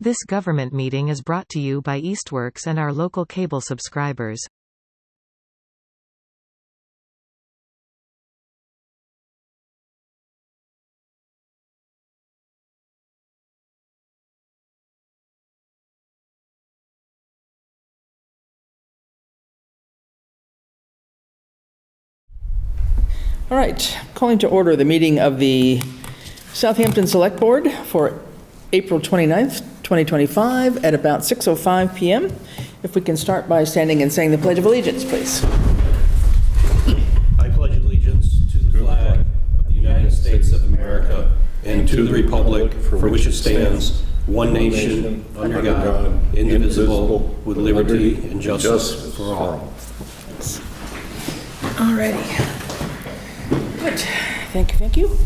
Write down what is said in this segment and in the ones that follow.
This government meeting is brought to you by Eastworks and our local cable subscribers. All right, calling to order the meeting of the Southampton Select Board for April 29th, 2025 at about 6:05 p.m. If we can start by standing and saying the Pledge of Allegiance, please. I pledge allegiance to the flag of the United States of America and to the republic for which it stands, one nation, under God, indivisible, with liberty and justice for all. All righty. Good. Thank you.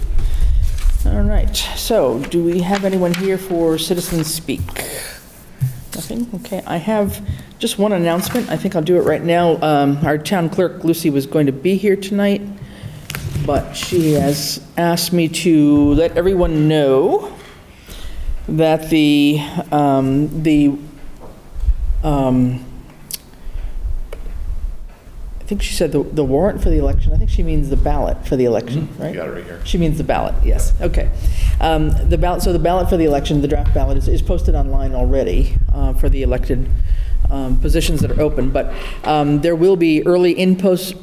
All right, so do we have anyone here for citizens speak? Nothing? Okay, I have just one announcement. I think I'll do it right now. Our town clerk, Lucy, was going to be here tonight, but she has asked me to let everyone know that I think she said the warrant for the election. I think she means the ballot for the election, right? You got it right here. She means the ballot, yes. Okay. The ballot. So the ballot for the election, the draft ballot, is posted online already for the elected positions that are open. But there will be early in-person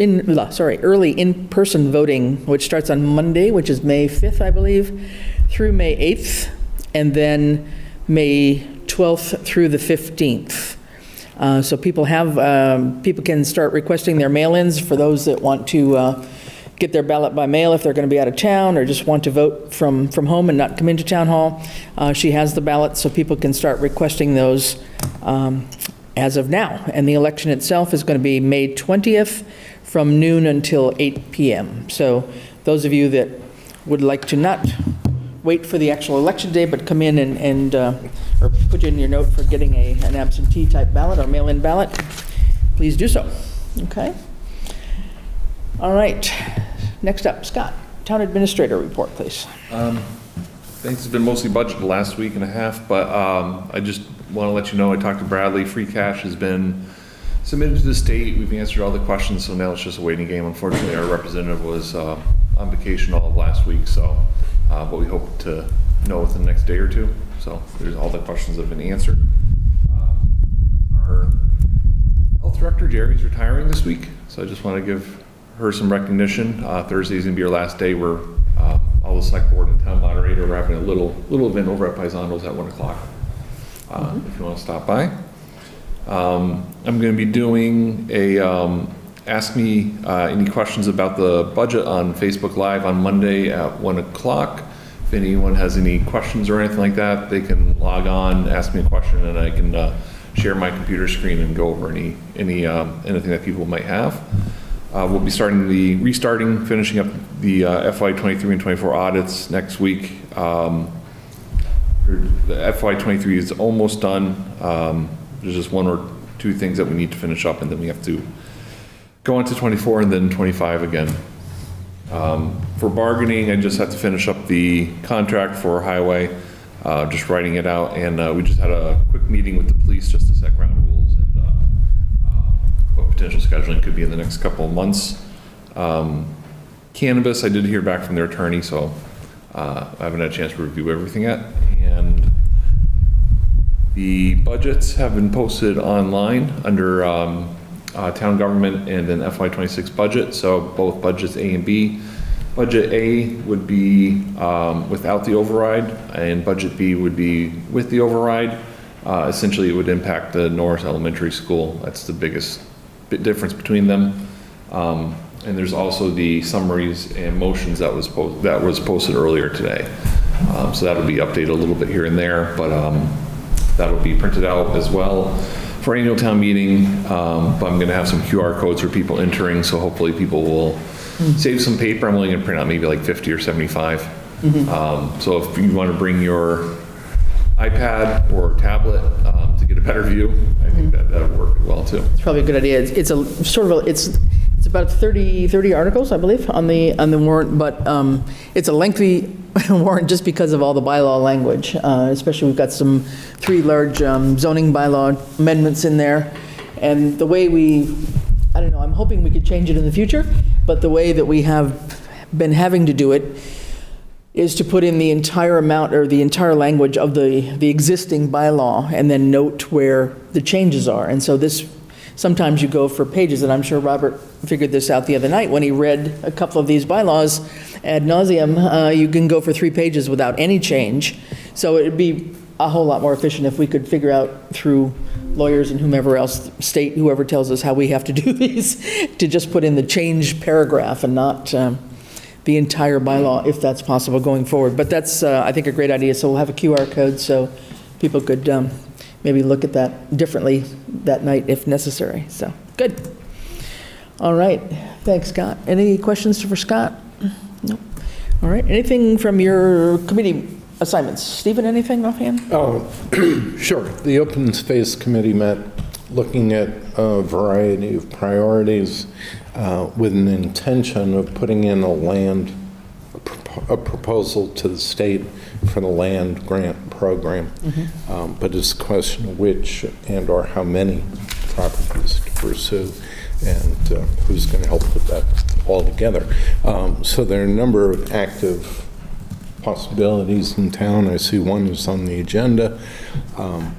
voting, which starts on Monday, which is May 5th, I believe, through May 8th, and then May 12th through the 15th. So people can start requesting their mail-ins for those that want to get their ballot by mail if they're going to be out of town or just want to vote from home and not come into town hall. She has the ballot, so people can start requesting those as of now. And the election itself is going to be May 20th from noon until 8 p.m. So those of you that would like to not wait for the actual election day, but come in and or put in your note for getting an absentee type ballot or mail-in ballot, please do so. Okay. All right. Next up, Scott, Town Administrator report, please. Thanks. It's been mostly budget the last week and a half, but I just want to let you know I talked to Bradley. Free cash has been submitted to the state. We've answered all the questions, so now it's just a waiting game. Unfortunately, our representative was on vacation all of last week, so but we hope to know within the next day or two. So there's all the questions have been answered. Our health director, Jerry's retiring this week, so I just want to give her some recognition. Thursday's gonna be our last day where all the select board and town moderator are having a little event over at Paisanos at 1 o'clock. If you want to stop by. I'm going to be doing a ask me any questions about the budget on Facebook Live on Monday at 1 o'clock. If anyone has any questions or anything like that, they can log on, ask me a question, and I can share my computer screen and go over anything that people might have. We'll be finishing up the FY 23 and 24 audits next week. The FY 23 is almost done. There's just one or two things that we need to finish up, and then we have to go on to 24 and then 25 again. For bargaining, I just have to finish up the contract for highway, just writing it out, and we just had a quick meeting with the police just to set ground rules and what potential scheduling could be in the next couple of months. Cannabis, I did hear back from their attorney, so I haven't had a chance to review everything yet. And the budgets have been posted online under town government and then FY26 budget. So both budgets A and B. Budget A would be without the override, and budget B would be with the override. Essentially, it would impact the Norris Elementary School. That's the biggest difference between them. And there's also the summaries and motions that was posted earlier today. So that'll be updated a little bit here and there, but that'll be printed out as well for annual town meeting. But I'm going to have some QR codes for people entering, so hopefully people will save some paper. I'm only going to print out maybe like 50 or 75. So if you want to bring your iPad or tablet to get a better view, I think that would work well too. It's probably a good idea. It's a sort of it's about 30 articles, I believe, on the warrant, but it's a lengthy warrant just because of all the bylaw language, especially we've got three large zoning bylaw amendments in there. And the way I don't know, I'm hoping we could change it in the future, but the way that we have been having to do it is to put in the entire amount or the entire language of the existing bylaw and then note where the changes are. And so sometimes you go for pages, and I'm sure Robert figured this out the other night when he read a couple of these bylaws ad nauseum. You can go for 3 pages without any change. So it'd be a whole lot more efficient if we could figure out through lawyers and whomever else, state, whoever tells us how we have to do these, to just put in the change paragraph and not the entire bylaw, if that's possible going forward. But that's, I think, a great idea. So we'll have a QR code so people could maybe look at that differently that night if necessary. So, good. All right. Thanks, Scott. Any questions for Scott? No. All right. Anything from your committee assignments? Stephen, anything offhand? Oh, sure. The Open Space Committee met looking at a variety of priorities with an intention of putting in a proposal to the state for the land grant program. But it's a question of which and or how many properties to pursue and who's going to help with that all together. So there are a number of active possibilities in town. I see one is on the agenda. I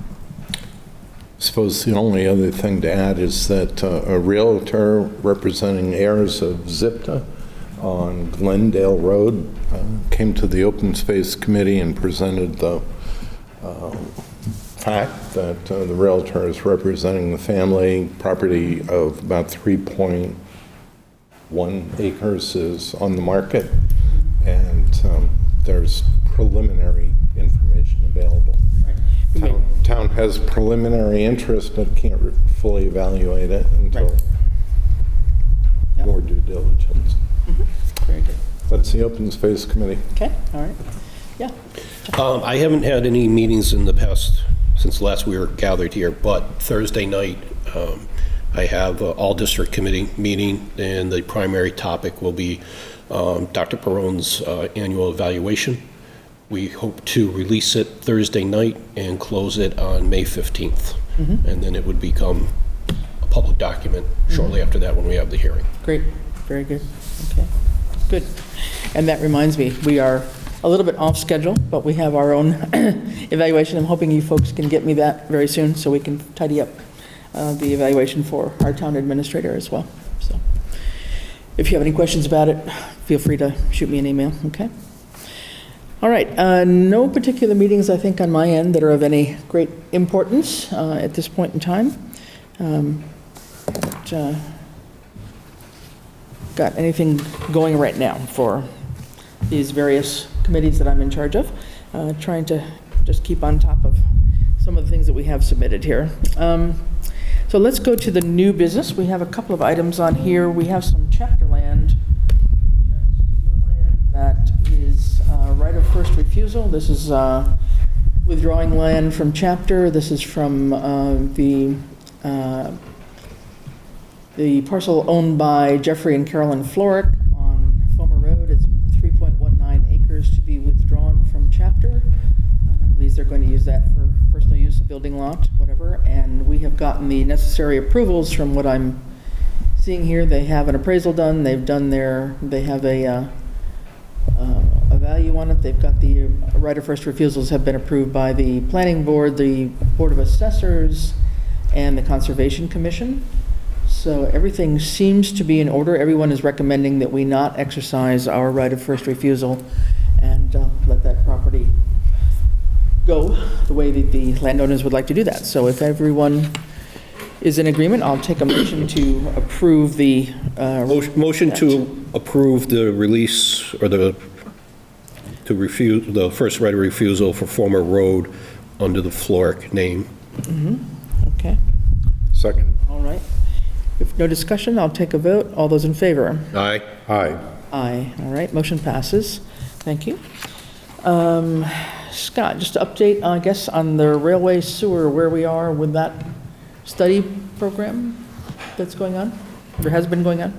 suppose the only other thing to add is that a realtor representing heirs of ZIPTA on Glendale Road came to the Open Space Committee and presented the fact that the realtor is representing the family. Property of about 3.1 acres is on the market, and there's preliminary information available. Town has preliminary interest, but can't fully evaluate it until more due diligence. Very good. That's the Open Space Committee. Okay. All right. Yeah. I haven't had any meetings in the past, since last we were gathered here, but Thursday night, I have an all-district committee meeting, and the primary topic will be Dr. Perone's annual evaluation. We hope to release it Thursday night and close it on May 15th. And then it would become a public document shortly after that when we have the hearing. Great. Very good. Okay. Good. And that reminds me, we are a little bit off schedule, but we have our own evaluation. I'm hoping you folks can get me that very soon so we can tidy up the evaluation for our town administrator as well. So if you have any questions about it, feel free to shoot me an email, okay? All right, no particular meetings, I think, on my end that are of any great importance at this point in time. Got anything going right now for these various committees that I'm in charge of? Trying to just keep on top of some of the things that we have submitted here. So let's go to the new business. We have a couple of items on here. We have some chapter land that is right of first refusal. This is withdrawing land from chapter. This is from the parcel owned by Jeffrey and Carolyn Florick on Fulmer Road. It's 3.19 acres to be withdrawn from chapter. I believe they're going to use that for personal use, a building lot, whatever. And we have gotten the necessary approvals from what I'm seeing here. They have an appraisal done. They have a value on it. They've got the right of first refusals have been approved by the Planning Board, the Board of Assessors, and the Conservation Commission. So everything seems to be in order. Everyone is recommending that we not exercise our right of first refusal and let that property go the way that the landowners would like to do that. So if everyone is in agreement, I'll take a motion to approve the... Motion to approve the release or to refuse the first right of refusal for Fulmer Road under the Florick name. Okay. Second. All right. If no discussion, I'll take a vote. All those in favor? Aye. Aye. Aye. All right, motion passes. Thank you. Scott, just to update, I guess, on the railway sewer, where we are with that study program that's going on, or has been going on?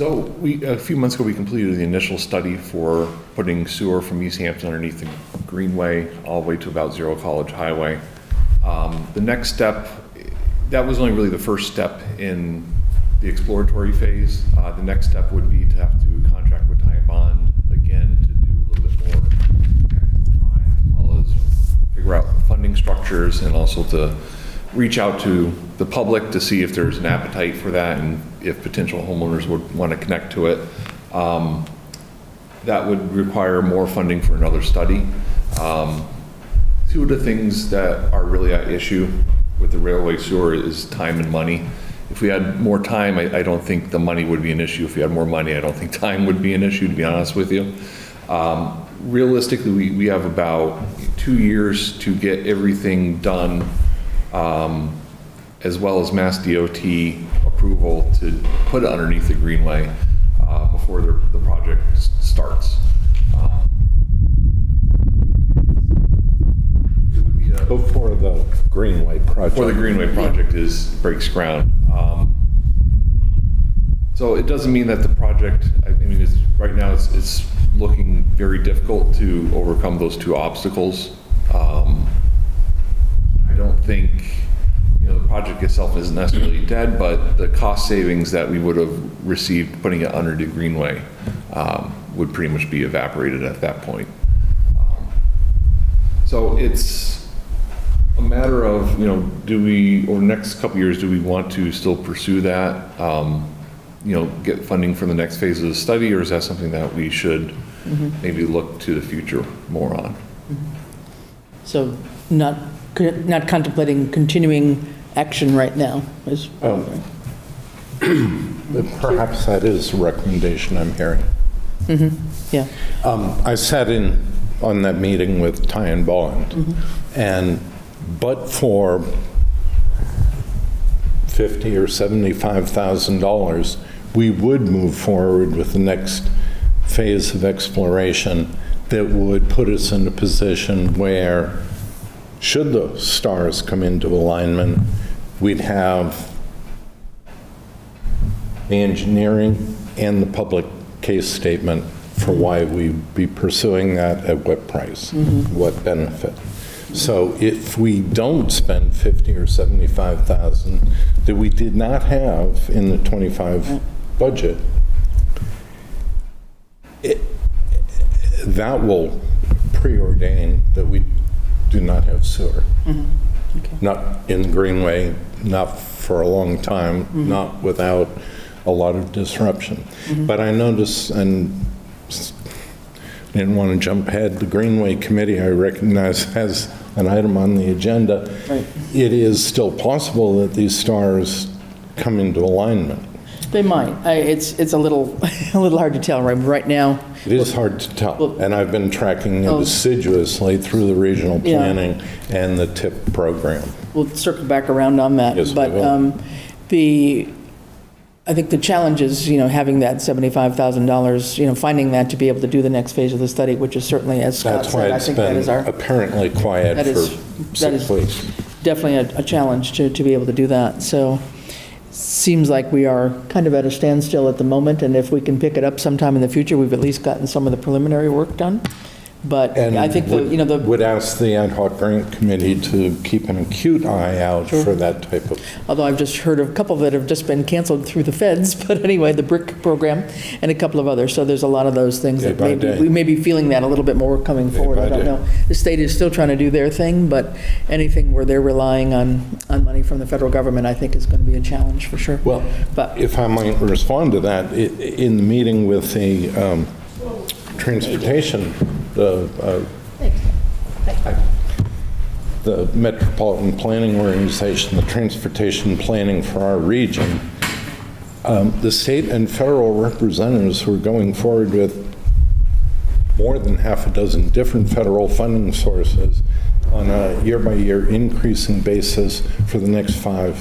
So a few months ago, we completed the initial study for putting sewer from East Hampton underneath the Greenway all the way to about Zero College Highway. The next step, that was only really the first step in the exploratory phase. The next step would be to have to contract with Ty and Bond again to do a little bit more technical drawing, as well as figure out funding structures, and also to reach out to the public to see if there's an appetite for that and if potential homeowners would want to connect to it. That would require more funding for another study. Two of the things that are really at issue with the railway sewer is time and money. If we had more time, I don't think the money would be an issue. If we had more money, I don't think time would be an issue, to be honest with you. Realistically, we have about 2 years to get everything done, as well as Mass DOT approval to put it underneath the Greenway before the project starts. It would be Before the Greenway project. before the Greenway project breaks ground. So it doesn't mean that the project, I mean, right now it's looking very difficult to overcome those two obstacles. I don't think, the project itself isn't necessarily dead, but the cost savings that we would have received putting it under the Greenway would pretty much be evaporated at that point. So it's a matter of, do we, over the next couple of years, do we want to still pursue that? Get funding for the next phase of the study, or is that something that we should maybe look to the future more on? So not contemplating continuing action right now is. Perhaps that is a recommendation I'm hearing. Yeah. I sat in on that meeting with Ty and Bond, but for $50,000 or $75,000, we would move forward with the next phase of exploration that would put us in a position where, should the stars come into alignment, we'd have the engineering and the public case statement for why we'd be pursuing that, at what price, what benefit. So if we don't spend $50,000 or $75,000 that we did not have in the '25 budget, that will preordain that we do not have sewer. Not in the Greenway, not for a long time, not without a lot of disruption. But I noticed, and I didn't want to jump ahead, the Greenway Committee, I recognize, has an item on the agenda. Right. It is still possible that these stars come into alignment. They might. It's a little hard to tell right now. It is hard to tell, Well, and I've been tracking it Oh. assiduously through the regional Yeah. planning and the TIP program. We'll circle back around on that. Yes, we But will. I think the challenge is, having that $75,000, finding that to be able to do the next phase of the study, which is certainly, as Scott That's why said, I it's think that been is our, apparently quiet that for is- that 6 is- weeks. definitely a challenge to be able to do that. So seems like we are kind of at a standstill at the moment, and if we can pick it up sometime in the future, we've at least gotten some of the preliminary work done. But And I think would ask the ad hoc grant committee to keep an acute eye out for that type of, although I've just heard of a couple that have just been canceled through the feds, but anyway, the BRIC program and a couple of others. So there's a lot of those things Day that by maybe, day. we may be feeling that a little bit more coming forward. by I don't day. know. The state is still trying to do their thing, but anything where they're relying on money from the federal government, I think is going to be a challenge for sure. well, But if I might respond to that, in the meeting with the transportation, the Metropolitan Planning Organization, the transportation planning for our region, the state and federal representatives were going forward with more than half a dozen different federal funding sources on a year-by-year increasing basis for the next 5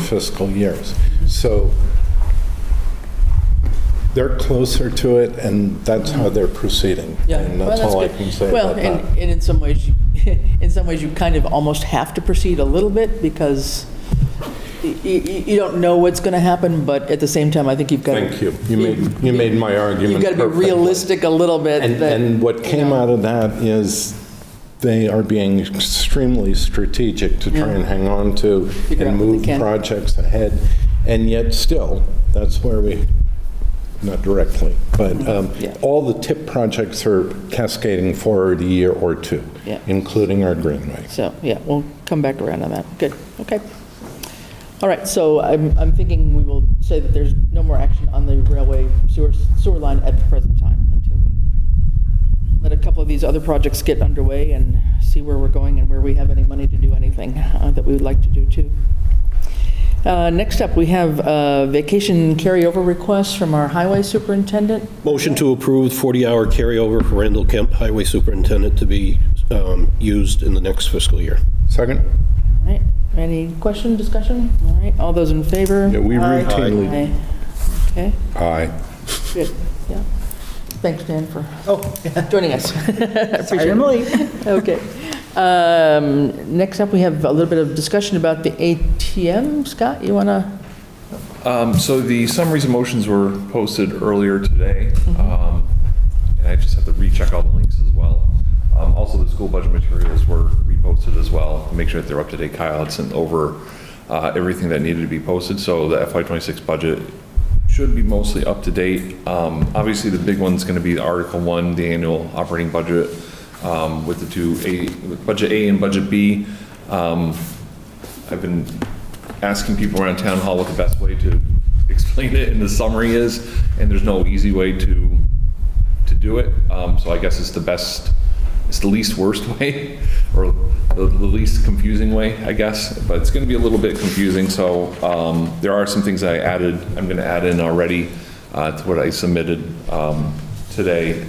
fiscal years. So they're closer to it, and that's how they're proceeding. yeah, And well, that's all I good. can say Well, about that. and in some ways, you kind of almost have to proceed a little bit because you don't know what's going to happen, but at the same time, I think you've got to... Thank you. You made my argument You've got to be perfectly. realistic a little bit. And what came out of that is they are being extremely strategic to try and hang on to Figure out and what they move can. projects ahead. And yet still, that's where we, not directly, but Yeah. all the TIP projects are cascading forward a year or two, Yeah. including our Greenway. So, yeah, we'll come back around on that. Good, okay. All right, so I'm thinking we will say that there's no more action on the railway sewer line at the present time until we let a couple of these other projects get underway and see where we're going and where we have any money to do anything that we would like to do too. Next up, we have vacation carryover requests from our highway superintendent. Motion to approve 40-hour carryover for Randall Kemp, Highway Superintendent, to be used in the next fiscal year. Second? All right, any question, discussion? All right, all those in favor? Yeah, we Aye. routinely- Aye. Okay, Aye. good, yeah. Thanks, Dan, for joining us. Appreciate it. Okay. Next up, we have a little bit of discussion about the ATM. Scott, you want to? So the summaries and motions were posted earlier today, and I just have to recheck all the links as well. Also, the school budget materials were reposted as well, to make sure that they're up to date. Kyle had sent over everything that needed to be posted, so the FY26 budget should be mostly up to date. Obviously, the big one's going to be the Article 1, the annual operating budget, with the two, Budget A and Budget B. I've been asking people around town hall what the best way to explain it in the summary is, and there's no easy way to do it. So I guess it's the least worst way, or the least confusing way, I guess, but it's going to be a little bit confusing. So there are some things I'm going to add in already to what I submitted today,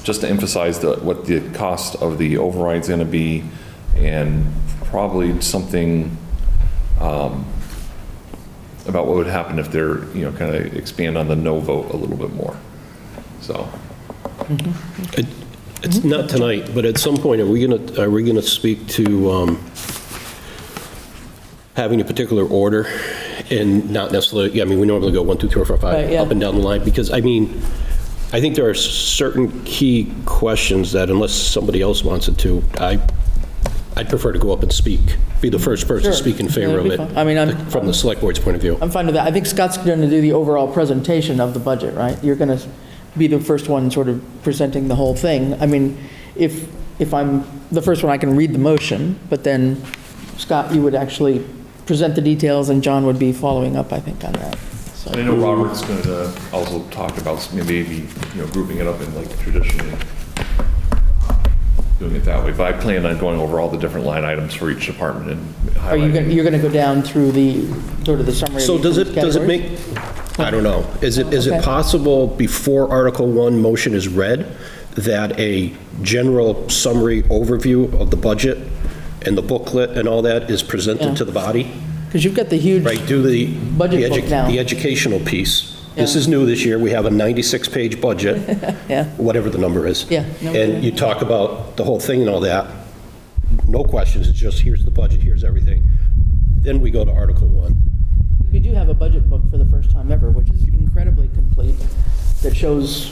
just to emphasize what the cost of the override is going to be, and probably something about what would happen if they're, kind of expand on the no vote a little bit more. So. It's not tonight, but at some point, are we gonna speak to having a particular order and not necessarily, we normally go 1, 2, 3, 4, 5, Right, yeah. up and down the line, because I think there are certain key questions that unless somebody else wants it to, I'd prefer to go up and speak, be the first person to Sure. speak in favor of Yeah, it. that'd be fine. I mean, from the select board's point of view. I'm fine with that. I think Scott's going to do the overall presentation of the budget, right? You're going to be the first one sort of presenting the whole thing. I mean, if I'm the first one, I can read the motion, but then, Scott, you would actually present the details, and John would be following up, I think, on that. So, And I know Robert's going to also talk about maybe, grouping it up in like traditionally doing it that way, but I plan on going over all the different line items for each department and are you highlighting. you're going to go down through the, sort of the summary? So of does each it category? make, I don't know, is Okay. it possible before Article 1 motion is read, that a general summary overview of the budget and the booklet and all that is Yeah. presented to the body? Because you've got the huge, Right, do the Budget book now. the educational piece. This Yeah. is new this year, we have a 96-page budget, yeah, whatever the number is. Yeah, no, And you talk about the whole thing and all that, no questions, it's just, here's the budget, here's everything. Then we go to Article 1. we do have a budget book for the first time ever, which is incredibly complete, that shows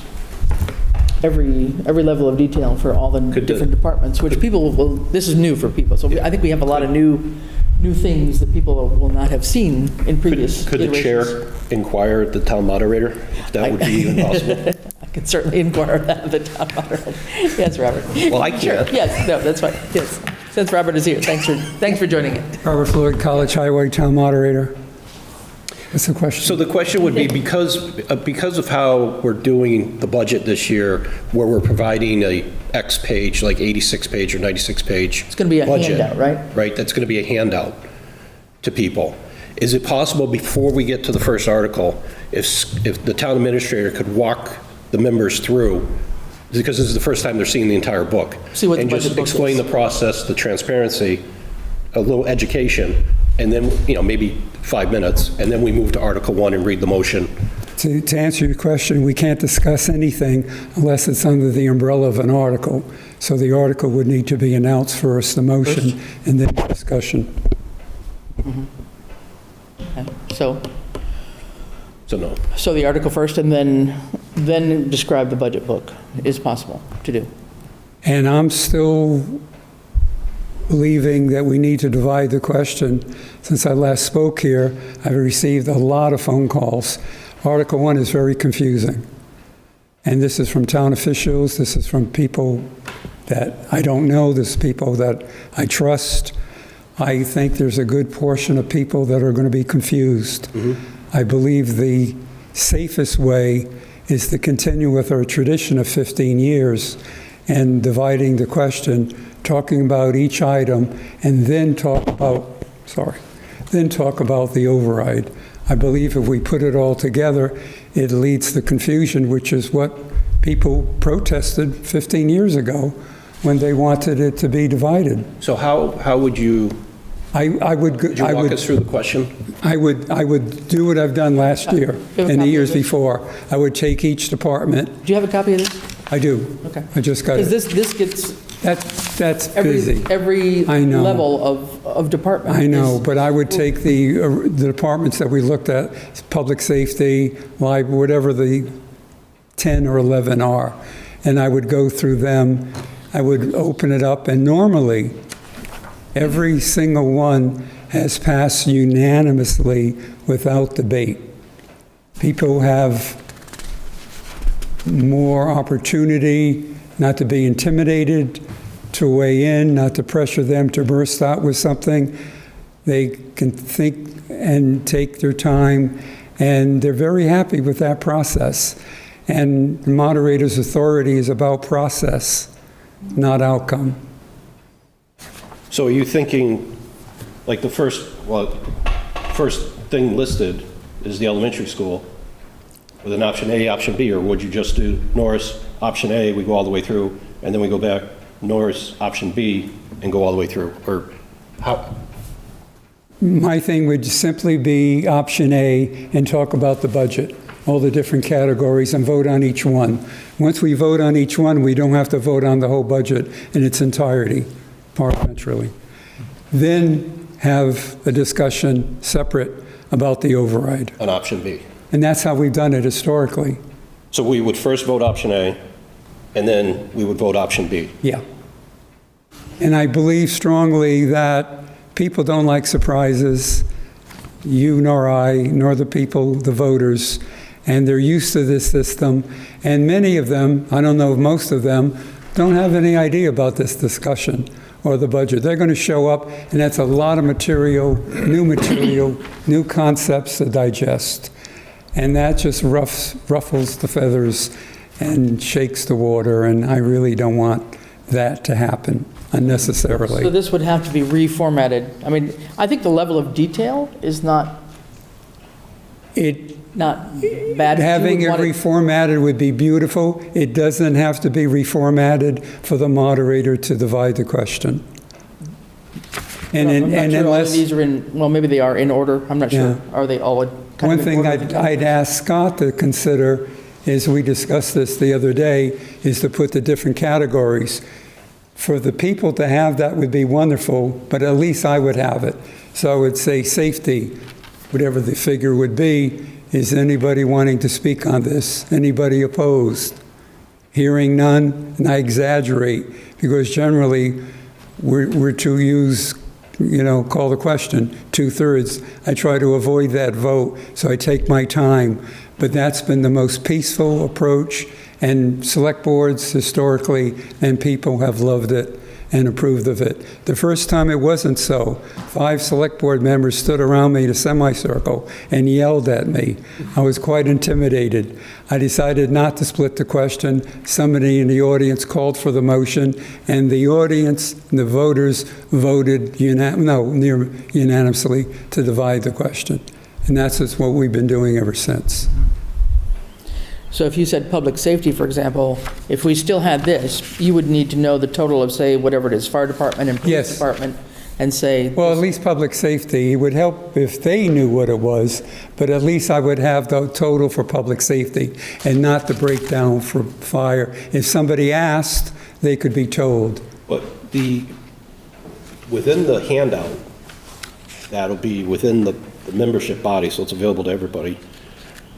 every level of detail for all the Could the- different departments, which people will, this is new for people. So I think we have a lot of new things that people will not have seen in previous Could the iterations. chair inquire the town moderator, if that would be even possible? I can certainly inquire that of the town moderator. Yes, Robert. Well, I Sure, can't. yes, no, that's fine, yes. Since Robert is here, thanks for joining it. Robert Floyd, College Highway Town Moderator. What's the question? So the question would be, because of how we're doing the budget this year, where we're providing a X page, like 86-page or 96-page. It's gonna be a handout, right? Right, that's going to be a handout to people. Is it possible, before we get to the first article, if the town administrator could walk the members through, because this is the first time they're seeing the entire book. See what the and budget just book explain is. the process, the transparency, a little education, and then, maybe 5 minutes, and then we move to Article 1 and read the motion. To answer your question, we can't discuss anything unless it's under the umbrella of an article. So the article would need to be announced first, the motion, and then discussion. Okay, So So no. the article first, and then describe the budget book is possible to do. And I'm still believing that we need to divide the question. Since I last spoke here, I've received a lot of phone calls. Article 1 is very confusing. And this is from town officials, this is from people that I don't know, this is people that I trust. I think there's a good portion of people that are going to be confused. I believe the safest way is to continue with our tradition of 15 years and dividing the question, talking about each item, and then talk about the override. I believe if we put it all together, it leads to confusion, which is what people protested 15 years ago when they wanted it to be divided. So how would you, I would walk us through the question? I would do what I've done last year have a and the copy years of this? before. I would take each department. Do you have a copy of this? I do. Okay. I just got Because it. this gets That's busy. every I know. level of department. I know, is- but I would take the departments that we looked at, public safety, whatever the 10 or 11 are, and I would go through them. I would open it up, and normally, every single one has passed unanimously without debate. People have more opportunity not to be intimidated, to weigh in, not to pressure them to burst out with something. They can think and take their time, and they're very happy with that process. And the moderator's authority is about process, not outcome. So are you thinking, like the first thing listed is the elementary school with an option A, option B, or would you just do Norris, option A, we go all the way through, and then we go back Norris, option B, and go all the way through? Or how? My thing would simply be option A and talk about the budget, all the different categories, and vote on each one. Once we vote on each one, we don't have to vote on the whole budget in its entirety, parliamentarily. Then have a discussion separate about the override. On option B. And that's how we've done it historically. So we would first vote option A, and then we would vote option B. Yeah. And I believe strongly that people don't like surprises, you nor I, nor the people, the voters, and they're used to this system. And many of them, I don't know if most of them, don't have any idea about this discussion or the budget. They're going to show up, and that's a lot of material, new concepts to digest. And that just ruffles the feathers and shakes the water, and I really don't want that to happen So unnecessarily. this would have to be reformatted. I mean, I think the level of detail is not bad. Having it You would want reformatted would be beautiful. It doesn't have to be reformatted for the moderator to divide the question. And I'm not sure all of unless, these are in, well, maybe they are in order. I'm not sure. Yeah. Are they all kind one of in thing order? I'd ask Scott to consider, is we discussed this the other day, is to put the different categories. For the people to have that would be wonderful, but at least I would have it. So I would say safety, whatever the figure would be. Is anybody wanting to speak on this? Anybody opposed? Hearing none, and I exaggerate, because generally we're to use, call the question, 2/3. I try to avoid that vote, so I take my time. But that's been the most peaceful approach, and select boards historically and people have loved it and approved of it. The first time it wasn't so. 5 select board members stood around me in a semicircle and yelled at me. I was quite intimidated. I decided not to split the question. Somebody in the audience called for the motion, and the audience, the voters, voted unanimously to divide the question. And that's just what we've been doing ever since. So if you said public safety, for example, if we still had this, you would need to know the total of, say, whatever it is, fire department and police Yes. department, and say, Well, at least public safety, it would help if they knew what it was, but at least I would have the total for public safety and not the breakdown for fire. If somebody asked, they could be told. But within the handout, that'll be within the membership body, so it's available to everybody.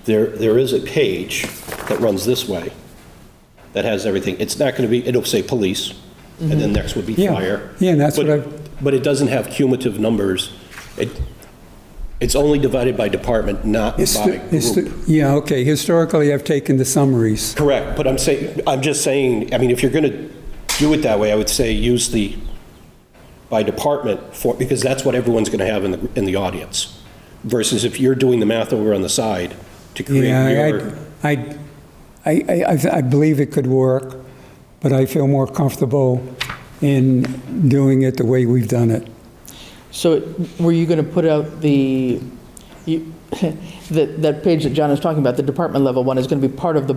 There is a page that runs this way that has everything. It's not going to be, it'll say police, and then next would be Yeah. fire. Yeah, and that's But- what But it doesn't have cumulative numbers. It's only divided by department, not by group. Yeah, okay, historically, I've taken the summaries. Correct, but I'm just saying, I mean, if you're going to do it that way, I would say use the by department for, because that's what everyone's going to have in the audience. Versus if you're doing the math over on the side to create your. I believe it could work, but I feel more comfortable in doing it the way we've done it. So were you going to put out that page that John is talking about, the department level one, is going to be part of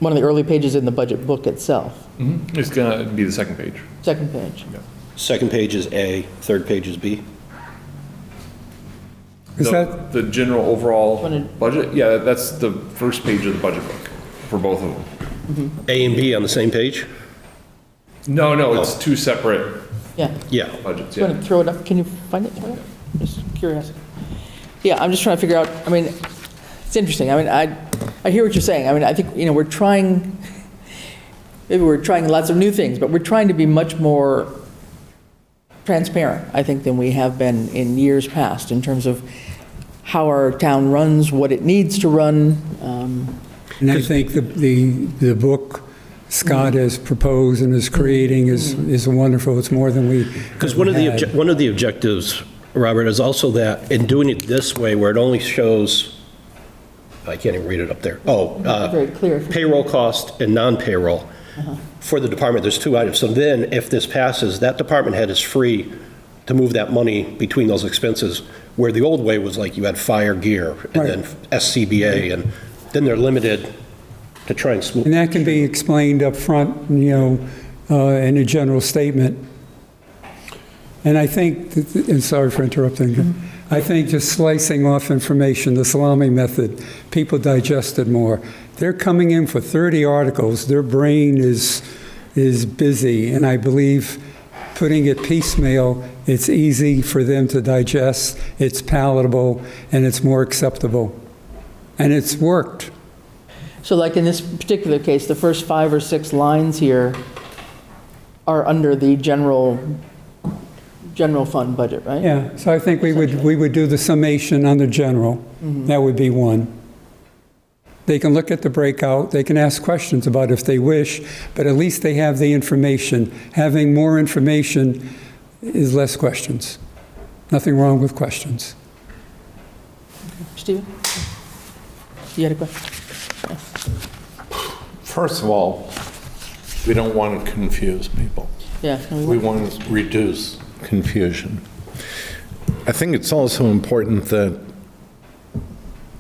one of the early pages in the budget book itself? It's going to be the second page. Second page? Second page is A, third page is B. Is that, The general overall Wanted- budget, yeah, that's the first page of the budget book for both of them. A and B on the same page? No, it's two separate Yeah. Yeah. budgets, Do you want yeah. to throw it up? Can you find it? Throw it up? Just curious. Yeah, I'm just trying to figure out, I mean, it's interesting. I mean, I hear what you're saying. I mean, I think, we're trying, maybe we're trying lots of new things, but we're trying to be much more transparent, I think, than we have been in years past in terms of how our town runs, what it needs to run. and I think the book Scott has proposed and is creating is wonderful. It's more than we Because one of the had. one of the objectives, Robert, is also that in doing it this way, where it only shows, I can't even read it up there. Very clear. Payroll cost and non-payroll. For the department, there's two items. So then, if this passes, that department head is free to move that money between those expenses, where the old way was like you had fire gear and then SCBA, and then they're limited to try and smooth. And that can be explained up front, in a general statement. And I think, and sorry for interrupting, I think just slicing off information, the salami method, people digest it more. They're coming in for 30 articles, their brain is busy, and I believe putting it piecemeal, it's easy for them to digest, it's palatable, and it's more acceptable. And it's worked. So like in this particular case, the first 5 or 6 lines here are under the general fund budget, right? Yeah, so I think we would do the summation under general. That would be one. They can look at the breakout, they can ask questions about if they wish, but at least they have the information. Having more information is less questions. Nothing wrong with questions. Stephen? You had a question? First of all, we don't want to confuse people. Yeah. no, We want to reduce confusion. I think it's also important that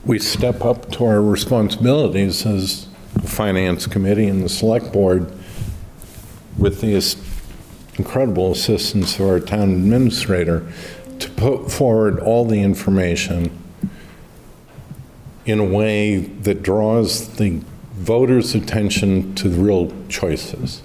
we step up to our responsibilities as the Finance Committee and the Select Board with the incredible assistance of our town administrator to put forward all the information in a way that draws the voters' attention to the real choices.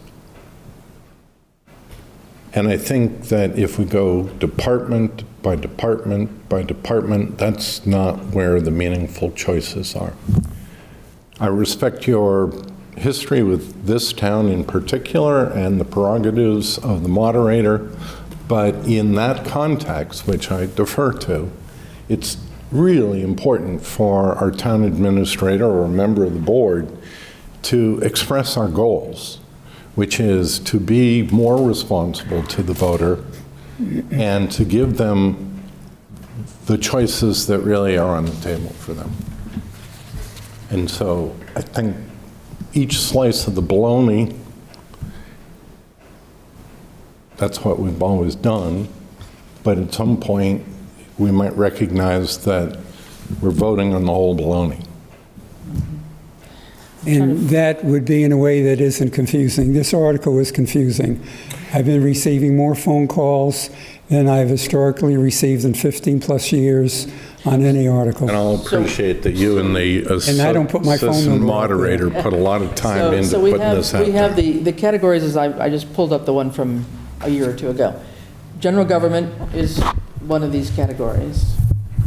And I think that if we go department by department by department, that's not where the meaningful choices are. I respect your history with this town in particular and the prerogatives of the moderator, but in that context, which I defer to, it's really important for our town administrator or a member of the board to express our goals, which is to be more responsible to the voter and to give them the choices that really are on the table for them. And so I think each slice of the bologna, that's what we've always done, but at some point we might recognize that we're voting on the whole bologna. And that would be in a way that isn't confusing. This article is confusing. I've been receiving more phone calls than I've historically received in 15-plus years on any article. And I'll appreciate that you and the And I don't put my phone assistant number out there. moderator put a lot of time into So we putting this out we have there. the categories, as I just pulled up the one from a year or two ago. General government is one of these categories.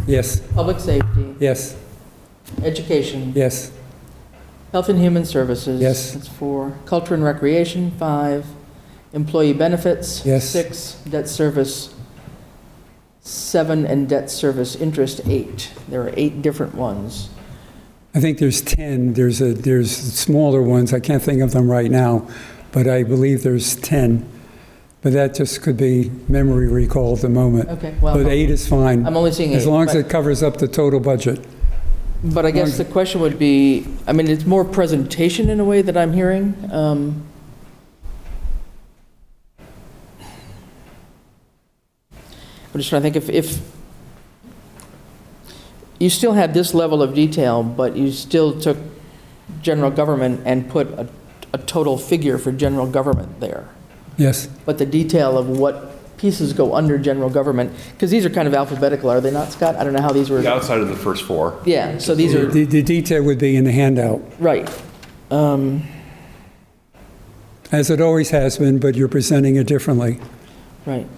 Yes, Public safety, yes, education, yes, health and human services. Yes. That's 4. Culture and recreation, 5. Employee benefits. Yes. 6. Debt service, 7. And debt service interest, 8. There are 8 different ones. I think there's 10. There's smaller ones. I can't think of them right now, but I believe there's 10. But that just could be memory recall at the moment. Okay, well, But 8 is fine, I'm only seeing 8. as long as but- it covers up the total budget. But I guess the question would be, I mean, it's more presentation in a way that I'm hearing. I'm just trying to think if you still had this level of detail, but you still took general government and put a total figure for general government there. Yes, But the detail of what pieces go under general government, because these are kind of alphabetical, are they not, Scott? I don't know how these were. The outside of the first 4. Yeah, so these are, the detail would be in the handout, right. as it always has been, but you're presenting it differently. Right.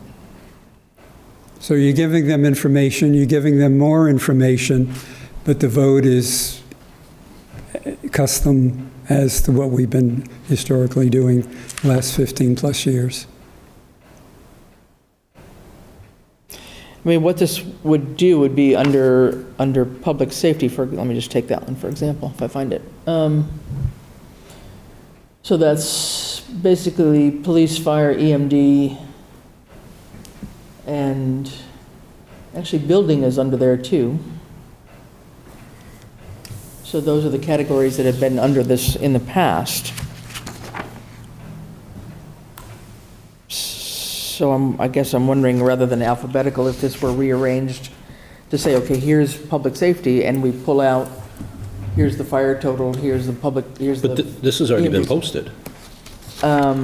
So you're giving them information, you're giving them more information, but the vote is custom as to what we've been historically doing the last 15-plus years. I mean, what this would do would be under public safety, let me just take that one, for example, if I find it. So that's basically police, fire, EMD, and actually building is under there too. So those are the categories that have been under this in the past. So I guess I'm wondering, rather than alphabetical, if this were rearranged to say, okay, here's public safety, and we pull out, here's the fire total, here's the public, here's the... But this has already been posted. I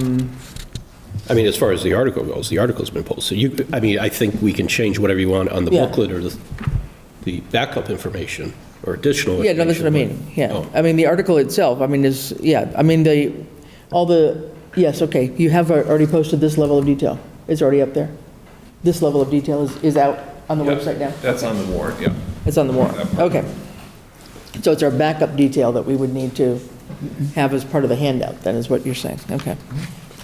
mean, as far as the article goes, the article's been posted. I mean, I think we can change whatever you want on the Yeah. booklet or the backup information or additional Yeah, no, that's what I information, mean, yeah. Oh. I mean, the article itself, I mean, is, yeah, I mean, yes, okay, you have already posted this level of detail. It's already up there. This level of detail is out on the website now? That's on the warrant, yeah. It's on the warrant, okay. So it's our backup detail that we would need to have as part of the handout, then, is what you're saying, okay.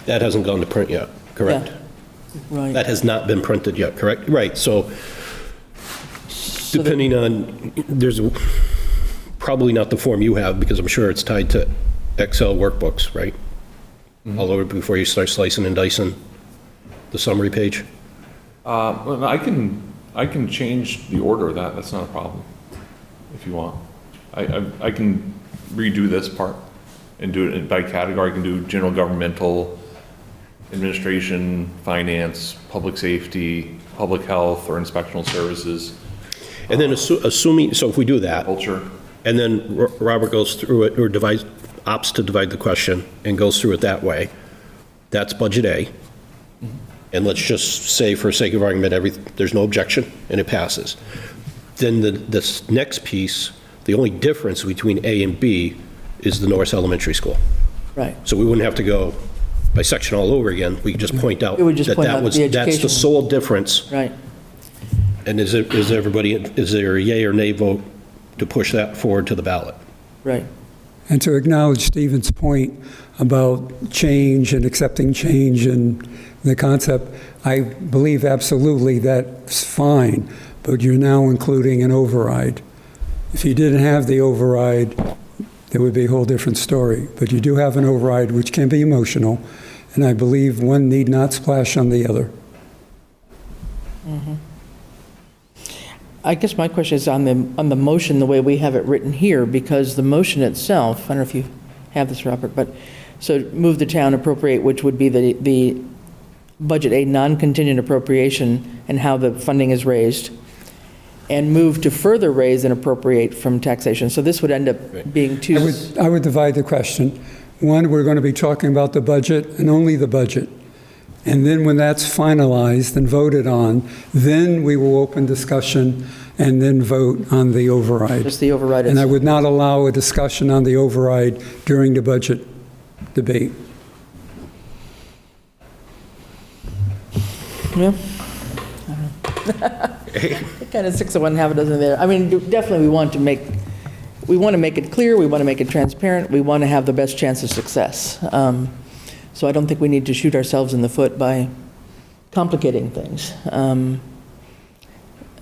That hasn't gone to print yet, correct? Yeah. Right. That has not been printed yet, correct? Right, so depending on, there's probably not the form you have, because I'm sure it's tied to Excel workbooks, right? All over before you start slicing and dicing the summary page? Well, I can change the order of that, that's not a problem, if you want. I can redo this part and do it by category. I can do general governmental, administration, finance, public safety, public health, or inspectional services, And then assuming, so if we do that, culture. and then Robert goes through it, or opts to divide the question and goes through it that way, that's budget A. And let's just say, for sake of argument, there's no objection, and it passes. Then this next piece, the only difference between A and B is the Norris Elementary School. Right. So we wouldn't have to go by section all over again. We could just point out We would just that point out the that's the education. sole difference. Right. And is there a yay or nay vote to push that forward to the ballot? Right. And to acknowledge Stephen's point about change and accepting change and the concept, I believe absolutely that's fine, but you're now including an override. If you didn't have the override, there would be a whole different story. But you do have an override, which can be emotional, and I believe one need not splash on the other. I guess my question is on the motion, the way we have it written here, because the motion itself, I don't know if you have this, Robert, but, so move the town appropriate, which would be the budget A non-contingent appropriation and how the funding is raised, and move to further raise and appropriate from taxation. So this would end up being two. I would divide the question. One, we're going to be talking about the budget and only the budget. And then when that's finalized and voted on, then we will open discussion and then vote on the override. Just the override And I itself. would not allow a discussion on the override during the budget debate. Yeah. Kind of 6 of one, half a dozen there. I mean, definitely we want to make it clear, we want to make it transparent, we want to have the best chance of success. So I don't think we need to shoot ourselves in the foot by complicating things. And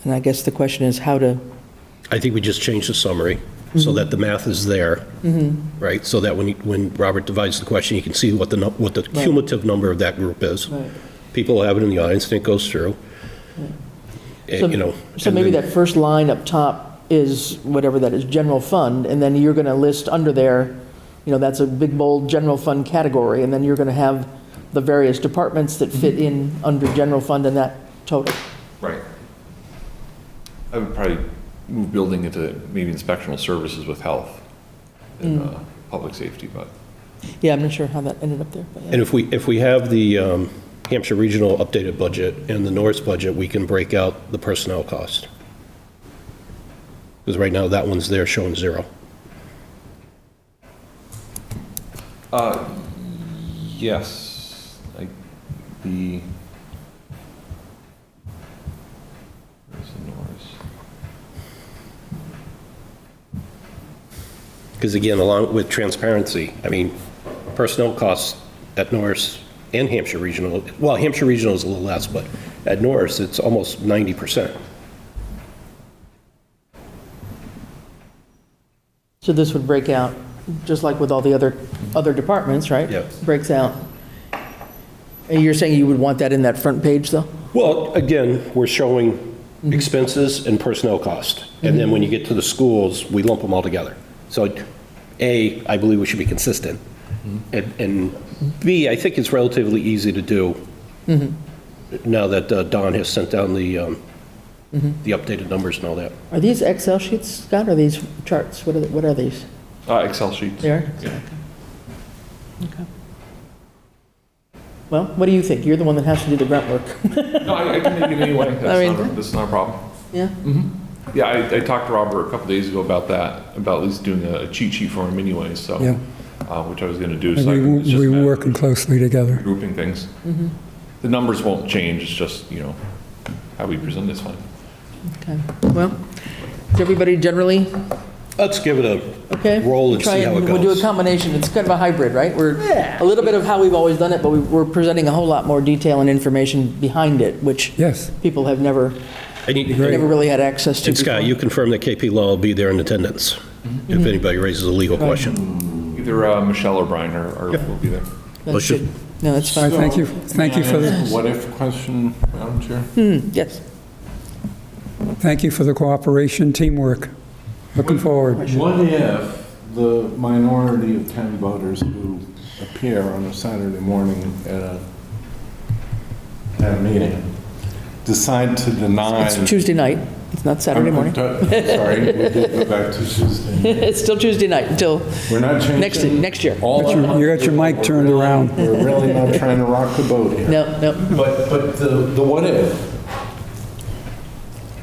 I guess the question is how to, I think we just change the summary so that the math is there, right? So that when Robert divides the question, you can see what the cumulative number of that group is. Right. People have it in the audience and it goes through. so You know, so and maybe then- that first line up top is whatever that is, general fund, and then you're going to list under there, that's a big, bold general fund category, and then you're going to have the various departments that fit in under general fund and that total. Right. I would probably move building into maybe inspectional services with health and public safety, but. Yeah, I'm not sure how that ended up there. But yeah. And if we have the Hampshire Regional updated budget and the Norris budget, we can break out the personnel cost. Because right now, that one's there showing 0. Yes, like the. Where's the Norris? Because again, along with transparency, I mean, personnel costs at Norris and Hampshire Regional, well, Hampshire Regional is a little less, but at Norris, it's almost 90%. So this would break out, just like with all the other departments, right? Yep. Breaks out. And you're saying you would want that in that front page, though? Well, again, we're showing expenses and personnel cost. And then when you get to the schools, we lump them all together. So A, I believe we should be consistent. And B, I think it's relatively easy to do now that Don has sent down the updated numbers and all that. Are these Excel sheets, Scott, or are these charts? What are these? Excel sheets. They are? Yeah. Okay. Well, what do you think? You're the one that has to do the grunt work. No, I can make it anyway. That's not a problem. Yeah? Yeah, I talked to Robert a couple days ago about that, about at least doing a cheat sheet for him anyway, so. Yeah. Which I was gonna do, And so it's just we a were matter working of closely together. grouping things. The numbers won't change, it's just, how we present it's fine. Okay. Well, is everybody generally Let's give it okay? a roll and Try see how it We'll do a goes. combination. It's kind of a hybrid, right? We're a little bit of how we've always done it, but we're presenting a whole lot more detail and information behind it, which Yes. people have never really had access to And Scott, before. you confirm that KP Law will be there in attendance if anybody raises a legal question. Either Michelle or Brian will be there. That's good. No, that's All right, fine. thank you. Thank you for the, What if question, Madam Chair? Yes. thank you for the cooperation, teamwork. Looking forward. What if the minority of 10 voters who appear on a Saturday morning at a meeting decide to deny? It's Tuesday night. It's not Saturday morning. Sorry, we did go back to Tuesday. It's still Tuesday night until We're not changing. next year. All You got your mic turned around. We're really not trying to rock the boat here. No. But the what if?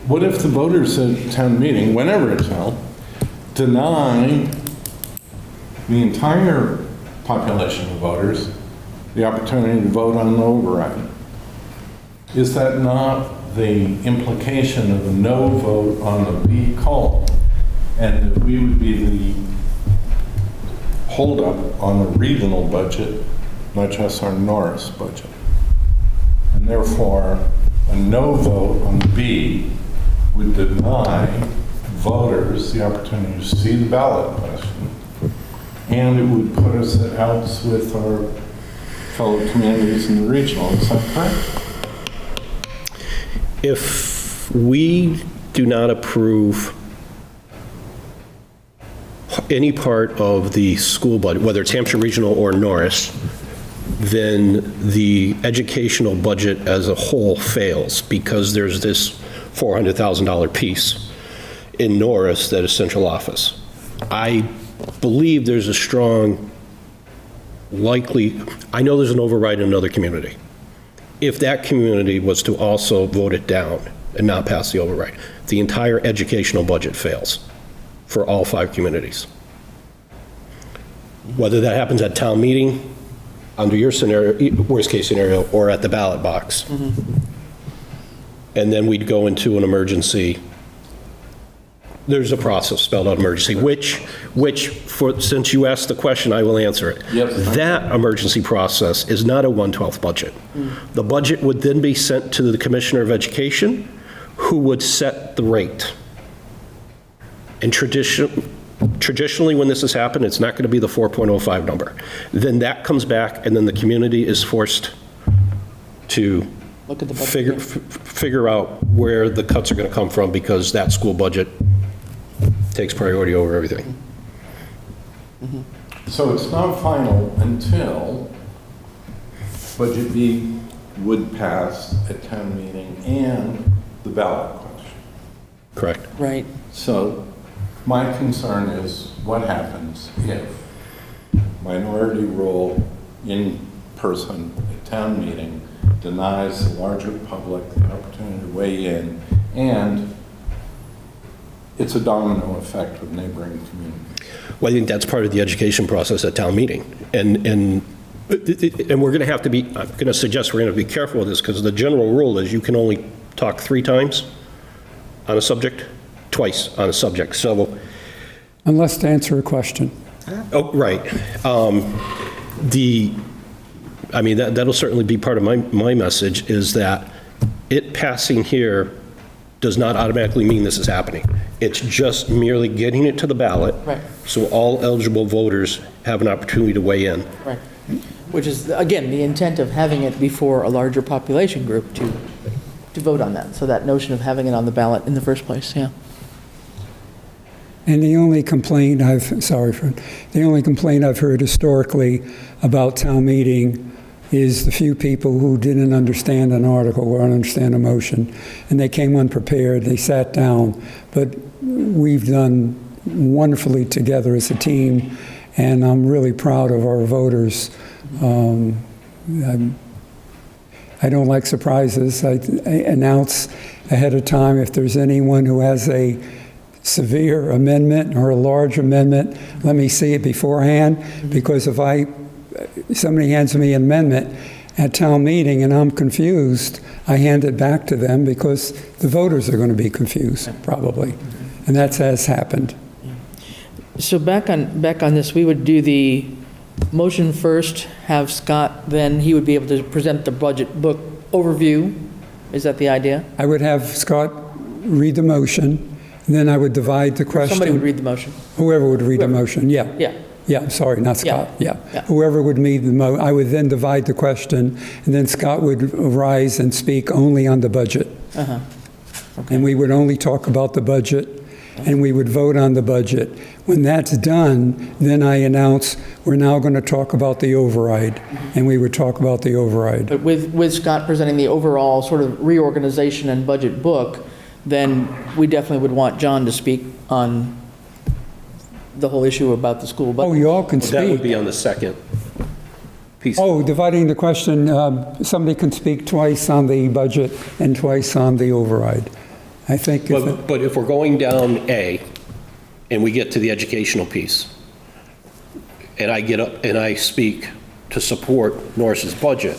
What if the voters at town meeting, whenever it's held, deny the entire population of voters the opportunity to vote on the override? Is that not the implication of a no vote on the B call? And that we would be the holdup on the regional budget, not just our Norris budget. And therefore, a no vote on the B would deny voters the opportunity to see the ballot question. And it would put us at outs with our fellow communities in the regional. Is that correct? If we do not approve any part of the school budget, whether it's Hampshire Regional or Norris, then the educational budget as a whole fails because there's this $400,000 piece in Norris that is central office. I believe there's a strong I know there's an override in another community. If that community was to also vote it down and not pass the override, the entire educational budget fails for all 5 communities. Whether that happens at town meeting, under your scenario, worst case scenario, or at the ballot box. and then we'd go into an emergency. There's a process spelled out emergency, since you asked the question, I will answer it. Yes. That emergency process is not a 1/12 budget. The budget would then be sent to the Commissioner of Education, who would set the rate. And traditionally, when this has happened, it's not going to be the 4.05 number. Then that comes back, and then the community is forced to Look at the budget. figure out where the cuts are going to come from, because that school budget takes priority over everything. So it's not final until Budget B would pass at town meeting and the ballot question. Correct. Right. So my concern is what happens if minority rule in person at town meeting denies the larger public the opportunity to weigh in, and it's a domino effect with neighboring communities. Well, I think that's part of the education process at town meeting. And we're going to have to be, I'm going to suggest we're going to be careful with this, because the general rule is you can only talk 3 times on a subject, twice on a subject. So, Unless to answer a question. oh, right. That'll certainly be part of my message, is that it passing here does not automatically mean this is happening. It's just merely getting it to the ballot. Right. So all eligible voters have an opportunity to weigh in. Right. Which is, again, the intent of having it before a larger population group to vote on that. So that notion of having it on the ballot in the first place, yeah. And the only complaint the only complaint I've heard historically about town meeting is the few people who didn't understand an article or understand a motion, and they came unprepared, they sat down. But we've done wonderfully together as a team, and I'm really proud of our voters. I don't like surprises. I announce ahead of time if there's anyone who has a severe amendment or a large amendment, let me see it beforehand, because if somebody hands me an amendment at town meeting and I'm confused, I hand it back to them, because the voters are going to be confused, probably. And that has happened. So back on this, we would do the motion first, have Scott, then he would be able to present the budget book overview. Is that the idea? I would have Scott read the motion, and then I would divide the question. Somebody would read the motion. Whoever would read the motion, yeah. Yeah. Yeah, sorry, not Scott, Yeah. yeah. Whoever would read I would then divide the question, and then Scott would rise and speak only on the budget. Uh-huh. Okay. And we would only talk about the budget, and we would vote on the budget. When that's done, then I announce, we're now going to talk about the override, and we would talk about the override. But with Scott presenting the overall sort of reorganization and budget book, then we definitely would want John to speak on the whole issue about the school budget. Oh, you all can That would speak. be on the second piece. Oh, dividing the question, somebody can speak twice on the budget and twice on the override. I think, But if we're going down A, and we get to the educational piece, and I get up and I speak to support Norris's budget,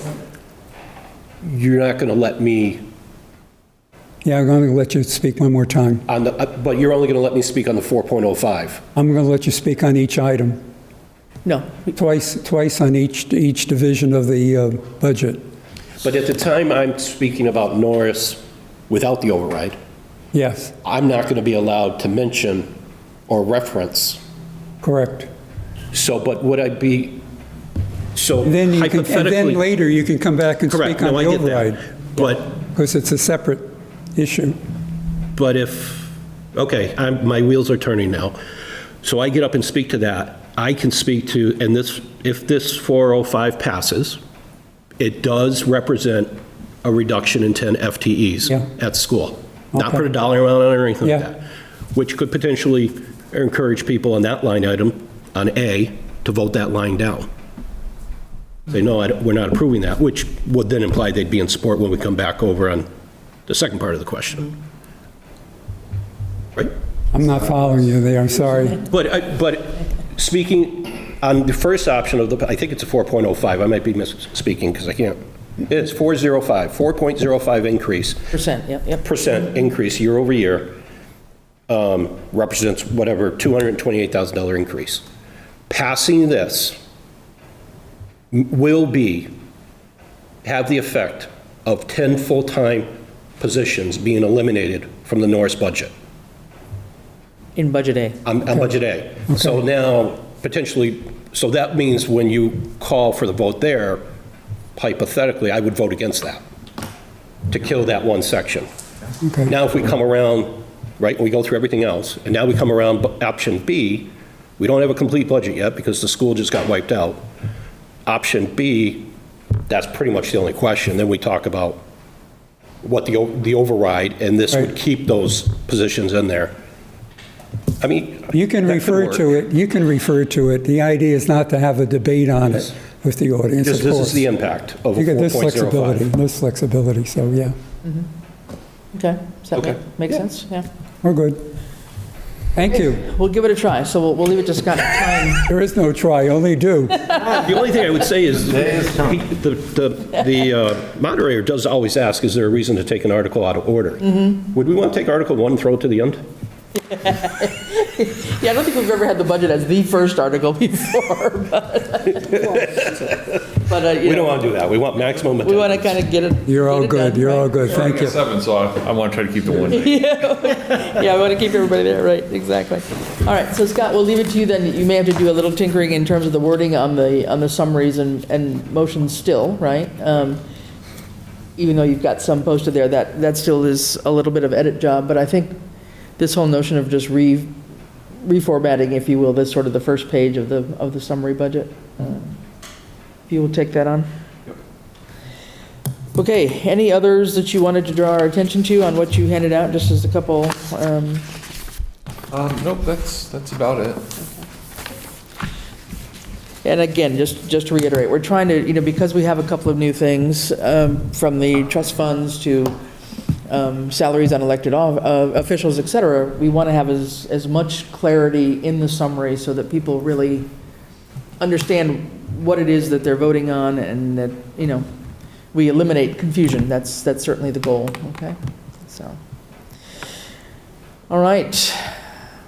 you're not going to let me yeah, I'm going to let you speak one more time. on the, but you're only going to let me speak on the 4.05. I'm going to let you speak on each item, No, twice on each division of the budget. But at the time I'm speaking about Norris without the override, Yes, I'm not going to be allowed to mention or reference. correct. So, but would I be, so Then you can, and hypothetically. then later you can come back and Correct, speak on no, the I get override, that. But because it's a separate issue. But if, okay, my wheels are turning now. So I get up and speak to that. I can speak to, and this, if this 405 passes, it does represent a reduction in 10 FTEs Yeah. at school. Not Okay. put a dollar amount on it or anything like Yeah. that, which could potentially encourage people on that line item, on A, to vote that line down. Say, no, we're not approving that, which would then imply they'd be in support when we come back over on the second part of the question. Right? I'm not following you there, I'm sorry. But speaking on the first option of the, I think it's a 4.05, I might be misspeaking because I can't It's 4.05 increase. Percent, yep. Percent increase year over year, represents whatever, $228,000 increase. Passing this will have the effect of 10 full-time positions being eliminated from the Norris budget, In Budget A. on Budget A. So now, potentially, so that means when you call for the vote there, hypothetically, I would vote against that, to kill that one section. Okay. Now, if we come around, right, and we go through everything else, and now we come around option B, we don't have a complete budget yet because the school just got wiped out. Option B, that's pretty much the only question. Then we talk about what the override, and this would Right. keep those positions in there. I mean, You can that could refer work. to it, you can refer to it. The idea is not to have a debate on it with the audience, This of this course. is the impact of a You get this flexibility, 4.05. this flexibility, so yeah, Okay, does that Okay. make sense? Yeah. we're good. Thank you. We'll give it a try, so we'll leave it to Scott to try and There is no try, only do. The only thing I would say is, the moderator does always ask, is there a reason to take an article out of order? Would we want to take Article 1 and throw it to the end? Yeah, I don't think we've ever had the budget as the first article before, but We don't want to do that. We want maximum we want to attendance. kind of get it. You're all get it good, done, you're all right? good, thank you. 7, so I want to try to keep the one day. Yeah, we want to keep everybody there, right, exactly. All right, so Scott, we'll leave it to you then. You may have to do a little tinkering in terms of the wording on the summaries and motions still, right? Even though you've got some posted there, that still is a little bit of edit job, but I think this whole notion of just reformatting, if you will, this sort of the first page of the summary budget, if you will take that on. Okay, any others that you wanted to draw our attention to on what you handed out, just as a couple? Nope, that's about it. And again, just to reiterate, we're trying to, because we have a couple of new things, from the trust funds to salaries on elected officials, et cetera, we want to have as much clarity in the summary so that people really understand what it is that they're voting on, and that, we eliminate confusion. That's certainly the goal, okay? So, all right,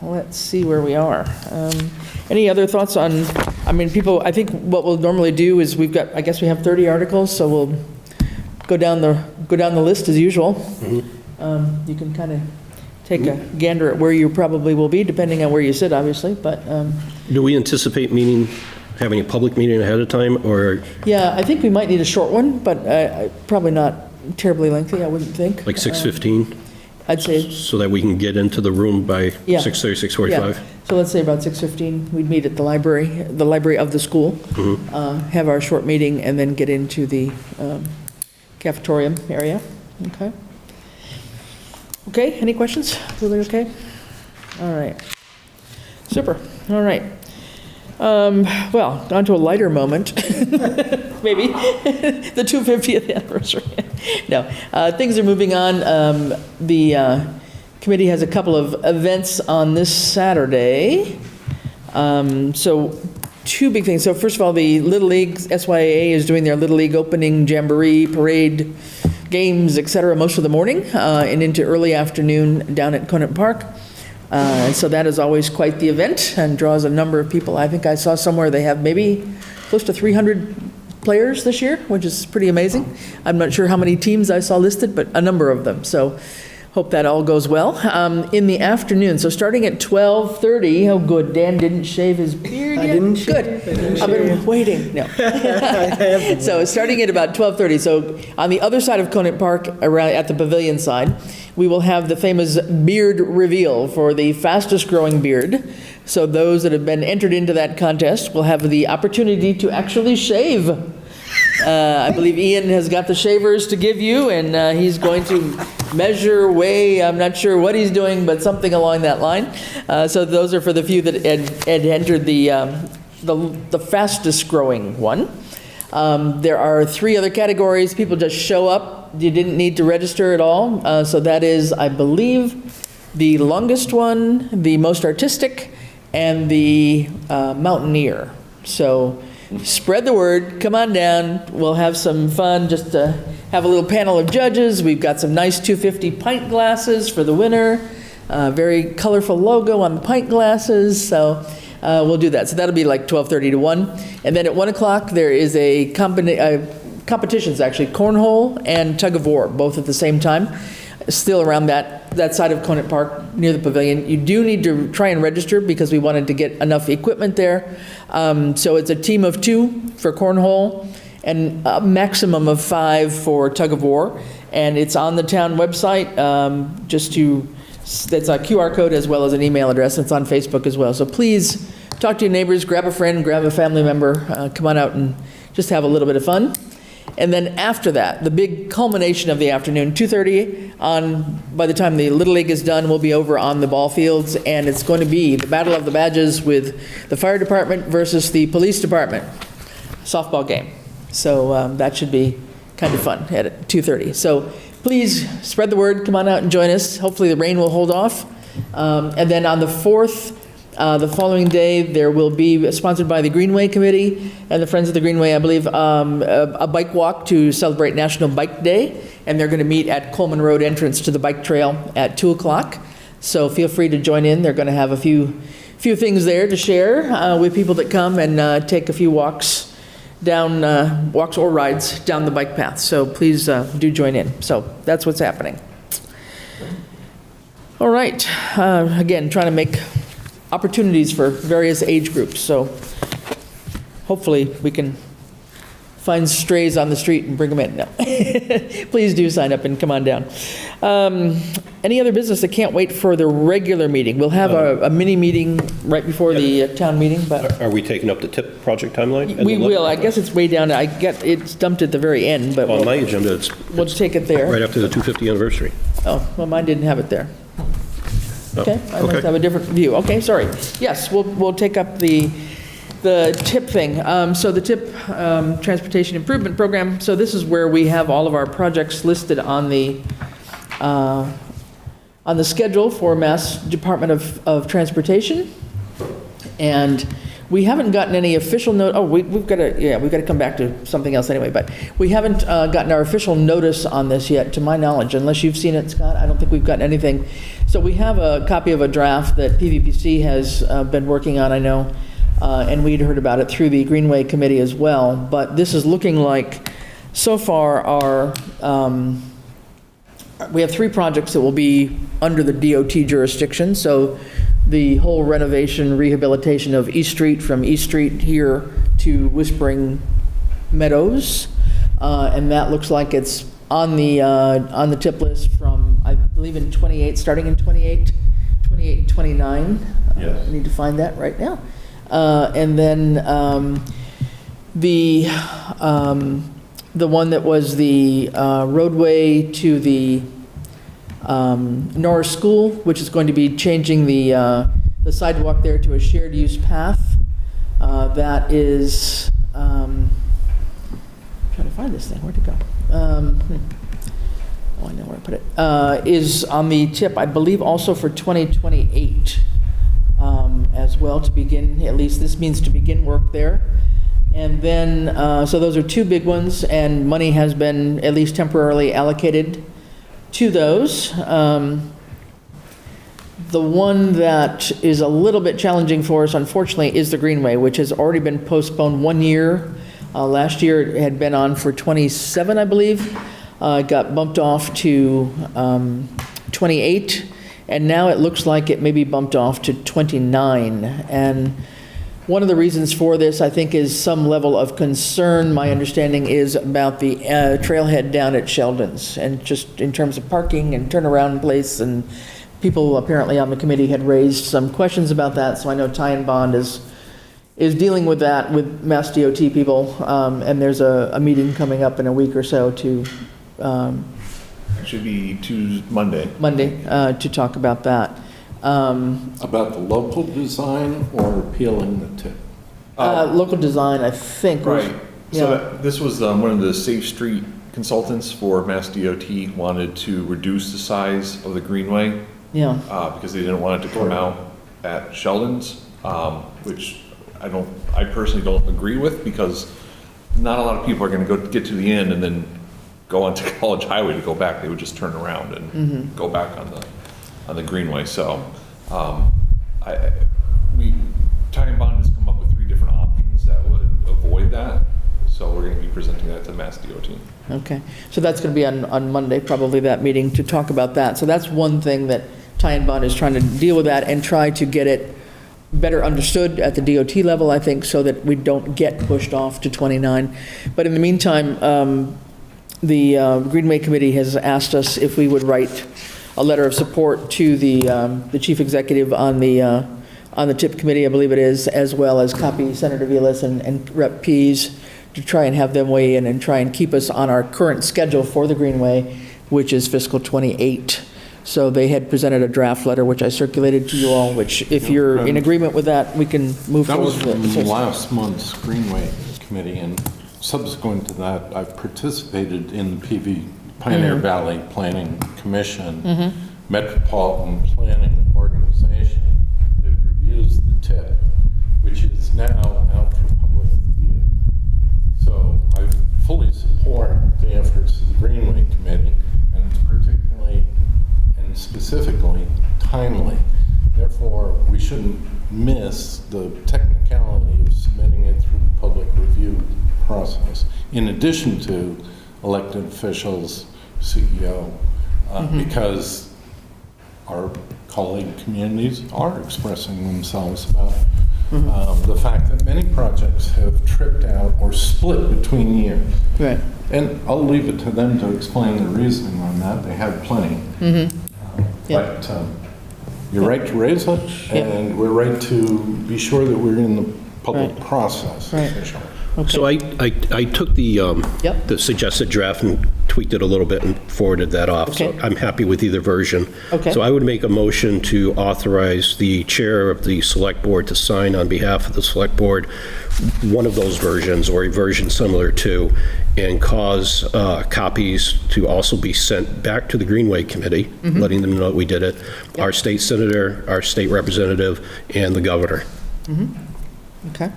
let's see where we are. Any other thoughts on, people, I think what we'll normally do is we have 30 articles, so we'll go down the list as usual. You can kind of take a gander at where you probably will be, depending on where you sit, obviously, but, Do we anticipate having a public meeting ahead of time, or yeah, I think we might need a short one, but probably not terribly lengthy, I wouldn't think. like 6:15, I'd say, so that we can get into the room by Yeah. 6:30, yeah. 6:45? So let's say about 6:15, we'd meet at the library of the school, have our short meeting, and then get into the cafetorium area, okay? Okay, any questions? Really okay? All right. Super, all right. Well, on to a lighter moment, maybe, the 250th anniversary. No, things are moving on. The committee has a couple of events on this Saturday. So two big things. So first of all, the Little League, SYAA is doing their Little League opening jamboree, parade, games, et cetera, most of the morning and into early afternoon down at Conant Park. And so that is always quite the event and draws a number of people. I think I saw somewhere they have maybe close to 300 players this year, which is pretty amazing. I'm not sure how many teams I saw listed, but a number of them. So hope that all goes well. In the afternoon, so starting at 12:30, oh good, Dan didn't shave his beard yet? Good. I've been waiting, no. So starting at about 12:30, so on the other side of Conant Park, around at the pavilion side, we will have the famous beard reveal for the fastest growing beard. So those that have been entered into that contest will have the opportunity to actually shave. I believe Ian has got the shavers to give you, and he's going to measure, weigh, I'm not sure what he's doing, but something along that line. So those are for the few that had entered the fastest growing one. There are 3 other categories. People just show up. You didn't need to register at all. So that is, I believe, the longest one, the most artistic, and the mountaineer. So spread the word, come on down, we'll have some fun, just have a little panel of judges. We've got some nice 250 pint glasses for the winner, very colorful logo on the pint glasses, so we'll do that. So that'll be like 12:30 to 1. And then at 1 o'clock, there is a competitions, actually, cornhole and tug of war, both at the same time, still around that side of Conant Park near the pavilion. You do need to try and register because we wanted to get enough equipment there. So it's a team of 2 for cornhole and a maximum of 5 for tug of war. And it's on the town website, that's a QR code as well as an email address. It's on Facebook as well. So please talk to your neighbors, grab a friend, grab a family member, come on out and just have a little bit of fun. And then after that, the big culmination of the afternoon, 2:30 by the time the Little League is done, we'll be over on the ball fields, and it's going to be the Battle of the Badges with the fire department versus the police department softball game. So that should be kind of fun at 2:30. So please spread the word, come on out and join us. Hopefully the rain will hold off. And then on the 4th, the following day, there will be, sponsored by the Greenway Committee and the Friends of the Greenway, I believe, a bike walk to celebrate National Bike Day, and they're going to meet at Coleman Road entrance to the bike trail at 2 o'clock. So feel free to join in. They're going to have a few things there to share with people that come and take a few walks or rides down the bike path. So please do join in. So that's what's happening. All right. Again, trying to make opportunities for various age groups. So hopefully we can find strays on the street and bring them in. No. Please do sign up and come on down. Any other business? I can't wait for the regular meeting. We'll have a mini meeting right before the town meeting, but Are we taking up the TIP project timeline? we will. I guess it's way down. It's dumped at the very end, but On my agenda, it's we'll take it there. right after the 250th anniversary. Oh, well, mine didn't have it there. Oh, Okay, I must have a different view. Okay, sorry. Yes, we'll take up the TIP thing. So the TIP Transportation Improvement Program, so this is where we have all of our projects listed on the schedule for Mass Department of Transportation. And we haven't gotten any official note, we've got to come back to something else anyway, but we haven't gotten our official notice on this yet, to my knowledge, unless you've seen it, Scott. I don't think we've gotten anything. So we have a copy of a draft that PVPC has been working on, I know, and we'd heard about it through the Greenway Committee as well. But this is looking like, so far, we have 3 projects that will be under the DOT jurisdiction. So the whole renovation, rehabilitation of East Street, from East Street here to Whispering Meadows. And that looks like it's on the tip list from, I believe, in 28, starting in 28 and 29. Yes. I need to find that right now. And then the one that was the roadway to the Norris School, which is going to be changing the sidewalk there to a shared use path. That is, trying to find this thing, where'd it go? Oh, I know where I put it. Is on the tip, I believe, also for 2028 as well, to begin, at least this means to begin work there. And then, so those are 2 big ones, and money has been at least temporarily allocated to those. The one that is a little bit challenging for us, unfortunately, is the Greenway, which has already been postponed 1 year. Last year it had been on for 27, I believe. It got bumped off to 28, and now it looks like it may be bumped off to 29. And one of the reasons for this, I think, is some level of concern, my understanding is, about the trailhead down at Sheldon's, and just in terms of parking and turnaround place, and people apparently on the committee had raised some questions about that, so I know Ty and Bond is dealing with that with Mass DOT people, and there's a meeting coming up in a week or so to It should be Monday. to talk about that. About the local design or appealing the TIP? Local design, I think. Right. So Yeah. this was one of the Safe Street consultants for Mass DOT wanted to reduce the size of the Greenway Yeah. because they didn't want it to come out at Sheldon's, which I personally don't agree with, because not a lot of people are going to get to the end and then go onto College Highway to go back. They would just turn around and go back on the Greenway. So, Ty and Bond has come up with 3 different options that would avoid that. So we're going to be presenting that to Mass DOT. Okay, so that's going to be on Monday, probably, that meeting, to talk about that. So that's one thing that Ty and Bond is trying to deal with, that and try to get it better understood at the DOT level, I think, so that we don't get pushed off to 29. But in the meantime, the Greenway Committee has asked us if we would write a letter of support to the chief executive on the TIP committee, I believe it is, as well as copy Senator Vilas and Rep. Pease, to try and have them weigh in and try and keep us on our current schedule for the Greenway, which is fiscal '28. So they had presented a draft letter, which I circulated to you all, which, if you're in agreement with that, we can move That forward was with from it. last month's Greenway Committee, and subsequent to that, I've participated in the Pioneer Valley Planning Commission, Metropolitan Planning Organization, that reviews the TIP, which is now out for public review. So I fully support the efforts of the Greenway Committee, and it's particularly and specifically timely. Therefore, we shouldn't miss the technicality of submitting it through the public review process, in addition to elected officials, CEO, because our colleague communities are expressing themselves about the fact that many projects have tripped out or split between years. Right. And I'll leave it to them to explain the reasoning on that. They have plenty. Yeah. But you're right to raise it, and we're right to be sure that we're in the public Right. process. Right. So I took the suggested draft and tweaked it a little bit and forwarded that off. So Okay. I'm happy with either version. Okay. So I would make a motion to authorize the chair of the select board to sign on behalf of the select board one of those versions, or a version similar to, and cause copies to also be sent back to the Greenway Committee, letting them know that we did it, our state senator, our state representative, and the governor. Okay.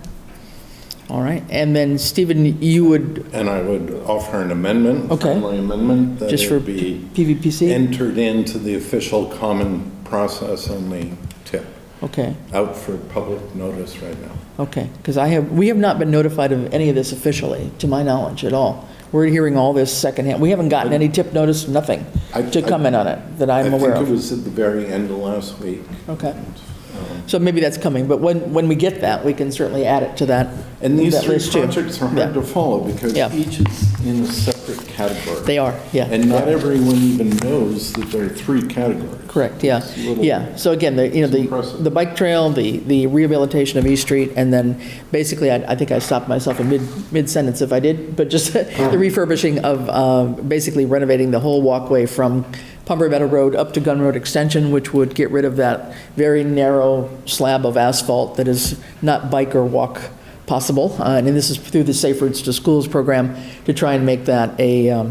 All right. And then, Stephen, you would, And I would offer an amendment, Okay. friendly amendment, that just for it be PVPC? entered into the official common process on the TIP, Okay, out for public notice right now. okay. Because we have not been notified of any of this officially, to my knowledge, at all. We're hearing all this secondhand. We haven't gotten any tip notice, nothing, to comment on it that I'm aware I think of. it was at the very end of last week. Okay. So maybe that's coming, but when we get that, we can certainly add it to that And these that three list too. projects are Yeah. hard to follow because Yeah. each is in a separate category. They are, yeah. And not everyone even knows that there are 3 categories. Correct, yeah. It's a little- Yeah, so again, It's impressive. the bike trail, the rehabilitation of East Street, and then basically, I think I stopped myself in mid-sentence if I did, but just the refurbishing of, basically renovating the whole walkway from Pomeroy Meadow Road up to Gun Road Extension, which would get rid of that very narrow slab of asphalt that is not bike or walk possible. And this is through the Safe Routes to Schools program, to try and make that a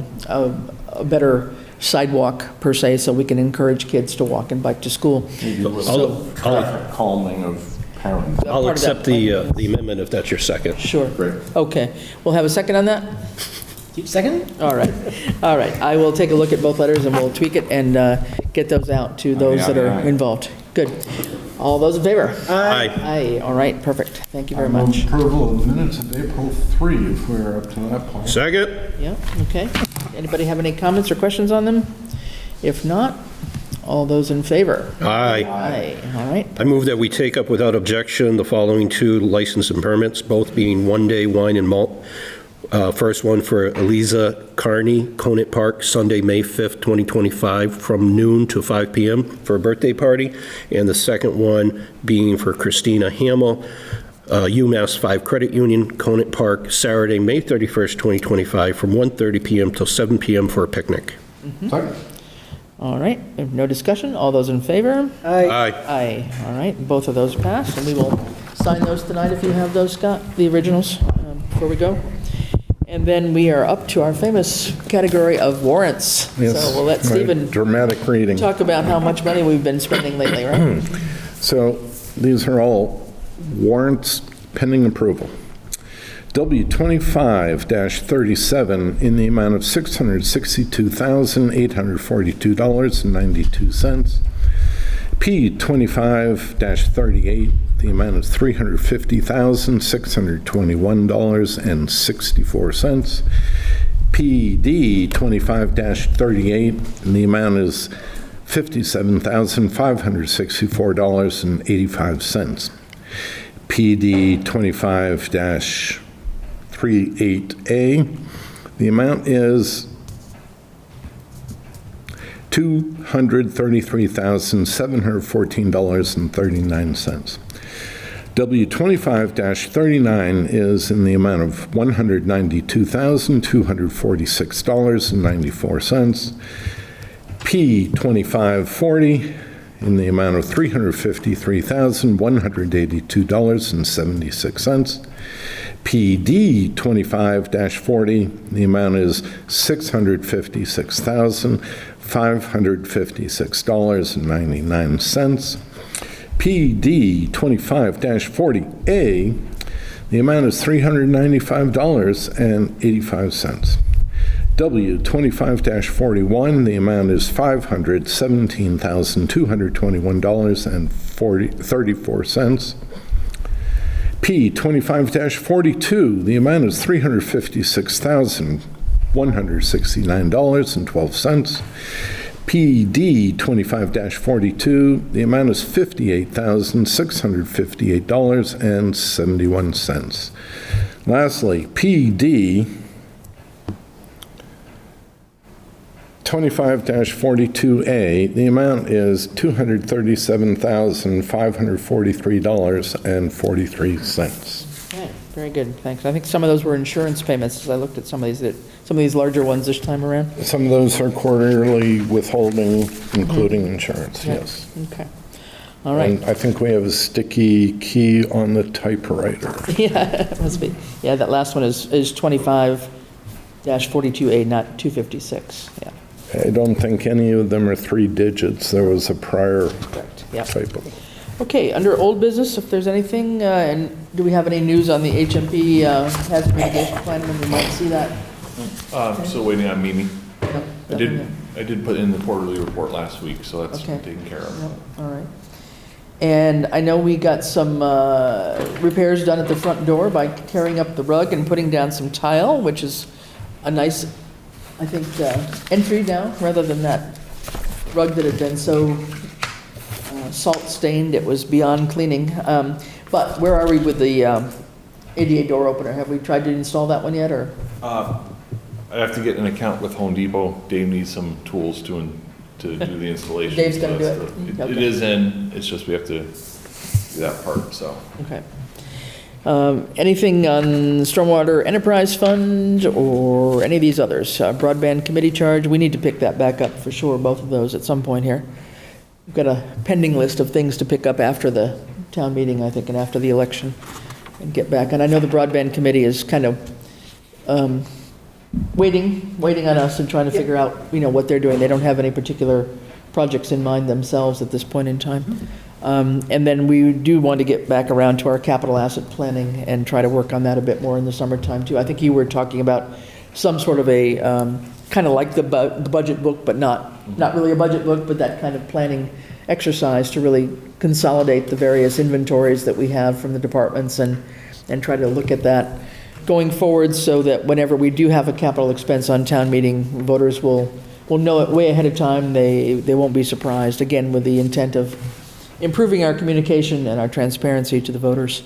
better sidewalk per se, so we can encourage kids to walk and bike to school. Maybe a I'll- little traffic calming of parents. I'll Part of that accept the amendment if that's your second. Sure. Great. Okay. We'll have a second on that? Second? All right. All right. I will take a look at both letters and we'll tweak it and get those out to those that are involved. Good. All those in favor? Aye. Aye. All right. Perfect. Thank you very I move much. approval of the minutes of April 3, if we're up to that point. Second? Yeah, okay. Anybody have any comments or questions on them? If not, all those in favor? Aye. Aye. All right. I move that we take up without objection the following 2 license and permits, both being one-day wine and malt. First one for Eliza Carney, Conant Park, Sunday, May 5th, 2025, from noon to 5 p.m. for a birthday party. And the second one being for Christina Hamill, UMass 5 Credit Union, Conant Park, Saturday, May 31st, 2025, from 1:30 p.m. till 7 p.m. for a picnic. Second. All right. If no discussion, all those in favor? Aye. Aye. All right. Both of those passed, and we will sign those tonight if you have those, Scott, the originals, before we go. And then we are up to our famous category of warrants. Yes, So we'll let right. Stephen Dramatic reading. talk about how much money we've been spending lately, right? So these are all warrants pending approval. W25-37 in the amount of $662,842.92. P25-38, the amount of $350,621.64. PD 25-38, and the amount is $57,564.85. PD 25-38A, the amount is $233,714.39. W25-39 is in the amount of $192,246.94. P2540 in the amount of $353,182.76. PD 25-40, the amount is $656,556.99. PD 25-40A, the amount is $395.85. W 25-41, the amount is $517,221.34. P 25-42, the amount is $356,169.12. PD 25-42, the amount is $58,658.71. Lastly, PD 25-42A, the amount is $237,543.43. Okay, very good, thanks. I think some of those were insurance payments, as I looked at some of these larger ones this time around. Some of those are quarterly withholding, including insurance, yes. Okay, all right. And I think we have a sticky key on the typewriter. Yeah, it must be. Yeah, that last one is 25-42A, not 256, yeah. I don't think any of them are 3 digits. There was a prior Correct, yeah. typo. Okay, under old business, if there's anything, and do we have any news on the HMP hazard mitigation plan, when we might see that? Still waiting on Mimi. Yep, I did put in the quarterly report last week, so that's Okay. taken care of. Yep, all right. And I know we got some repairs done at the front door by tearing up the rug and putting down some tile, which is a nice, I think, entry now, rather than that rug that had been so salt stained, it was beyond cleaning. But where are we with the ADA door opener? Have we tried to install that one yet, or? I have to get an account with Home Depot. Dave needs some tools to do the installation. Dave's gonna So do that's it? the- It Okay. is in, it's just we have to do that part, so. Okay. Anything on Stormwater Enterprise Fund or any of these others? Broadband committee charge, we need to pick that back up for sure, both of those at some point here. We've got a pending list of things to pick up after the town meeting, I think, and after the election, and get back. And I know the broadband committee is kind of waiting on us and trying to figure out, what they're doing. They don't have any particular projects in mind themselves at this point in time. And then we do want to get back around to our capital asset planning and try to work on that a bit more in the summertime, too. I think you were talking about some sort of a, kind of like the budget book, but not really a budget book, but that kind of planning exercise to really consolidate the various inventories that we have from the departments and try to look at that going forward so that whenever we do have a capital expense on town meeting, voters will know it way ahead of time. They won't be surprised, again, with the intent of improving our communication and our transparency to the voters.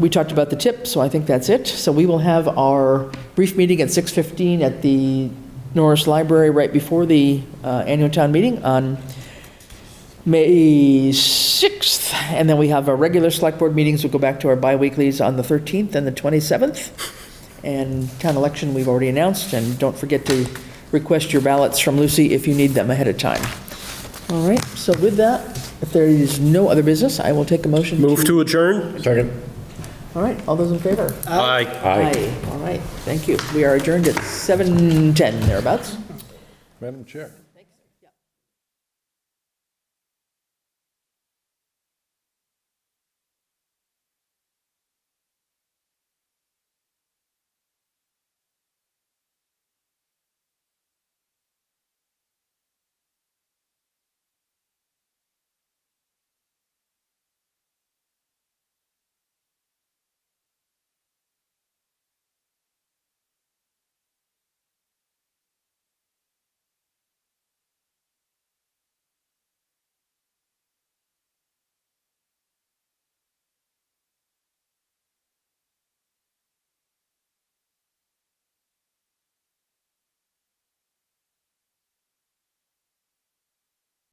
We talked about the tip, so I think that's it. So we will have our brief meeting at 6:15 at the Norris Library right before the annual town meeting on May 6th. And then we have our regular select board meetings. We'll go back to our bi-weeklies on the 13th and the 27th. And town election we've already announced. And don't forget to request your ballots from Lucy if you need them ahead of time. All right, so with that, if there is no other business, I will take a motion. Move to adjourn? Second. All right, all those in favor? Aye. Aye. All right, thank you. We are adjourned at 7:10 thereabouts. Madam Chair.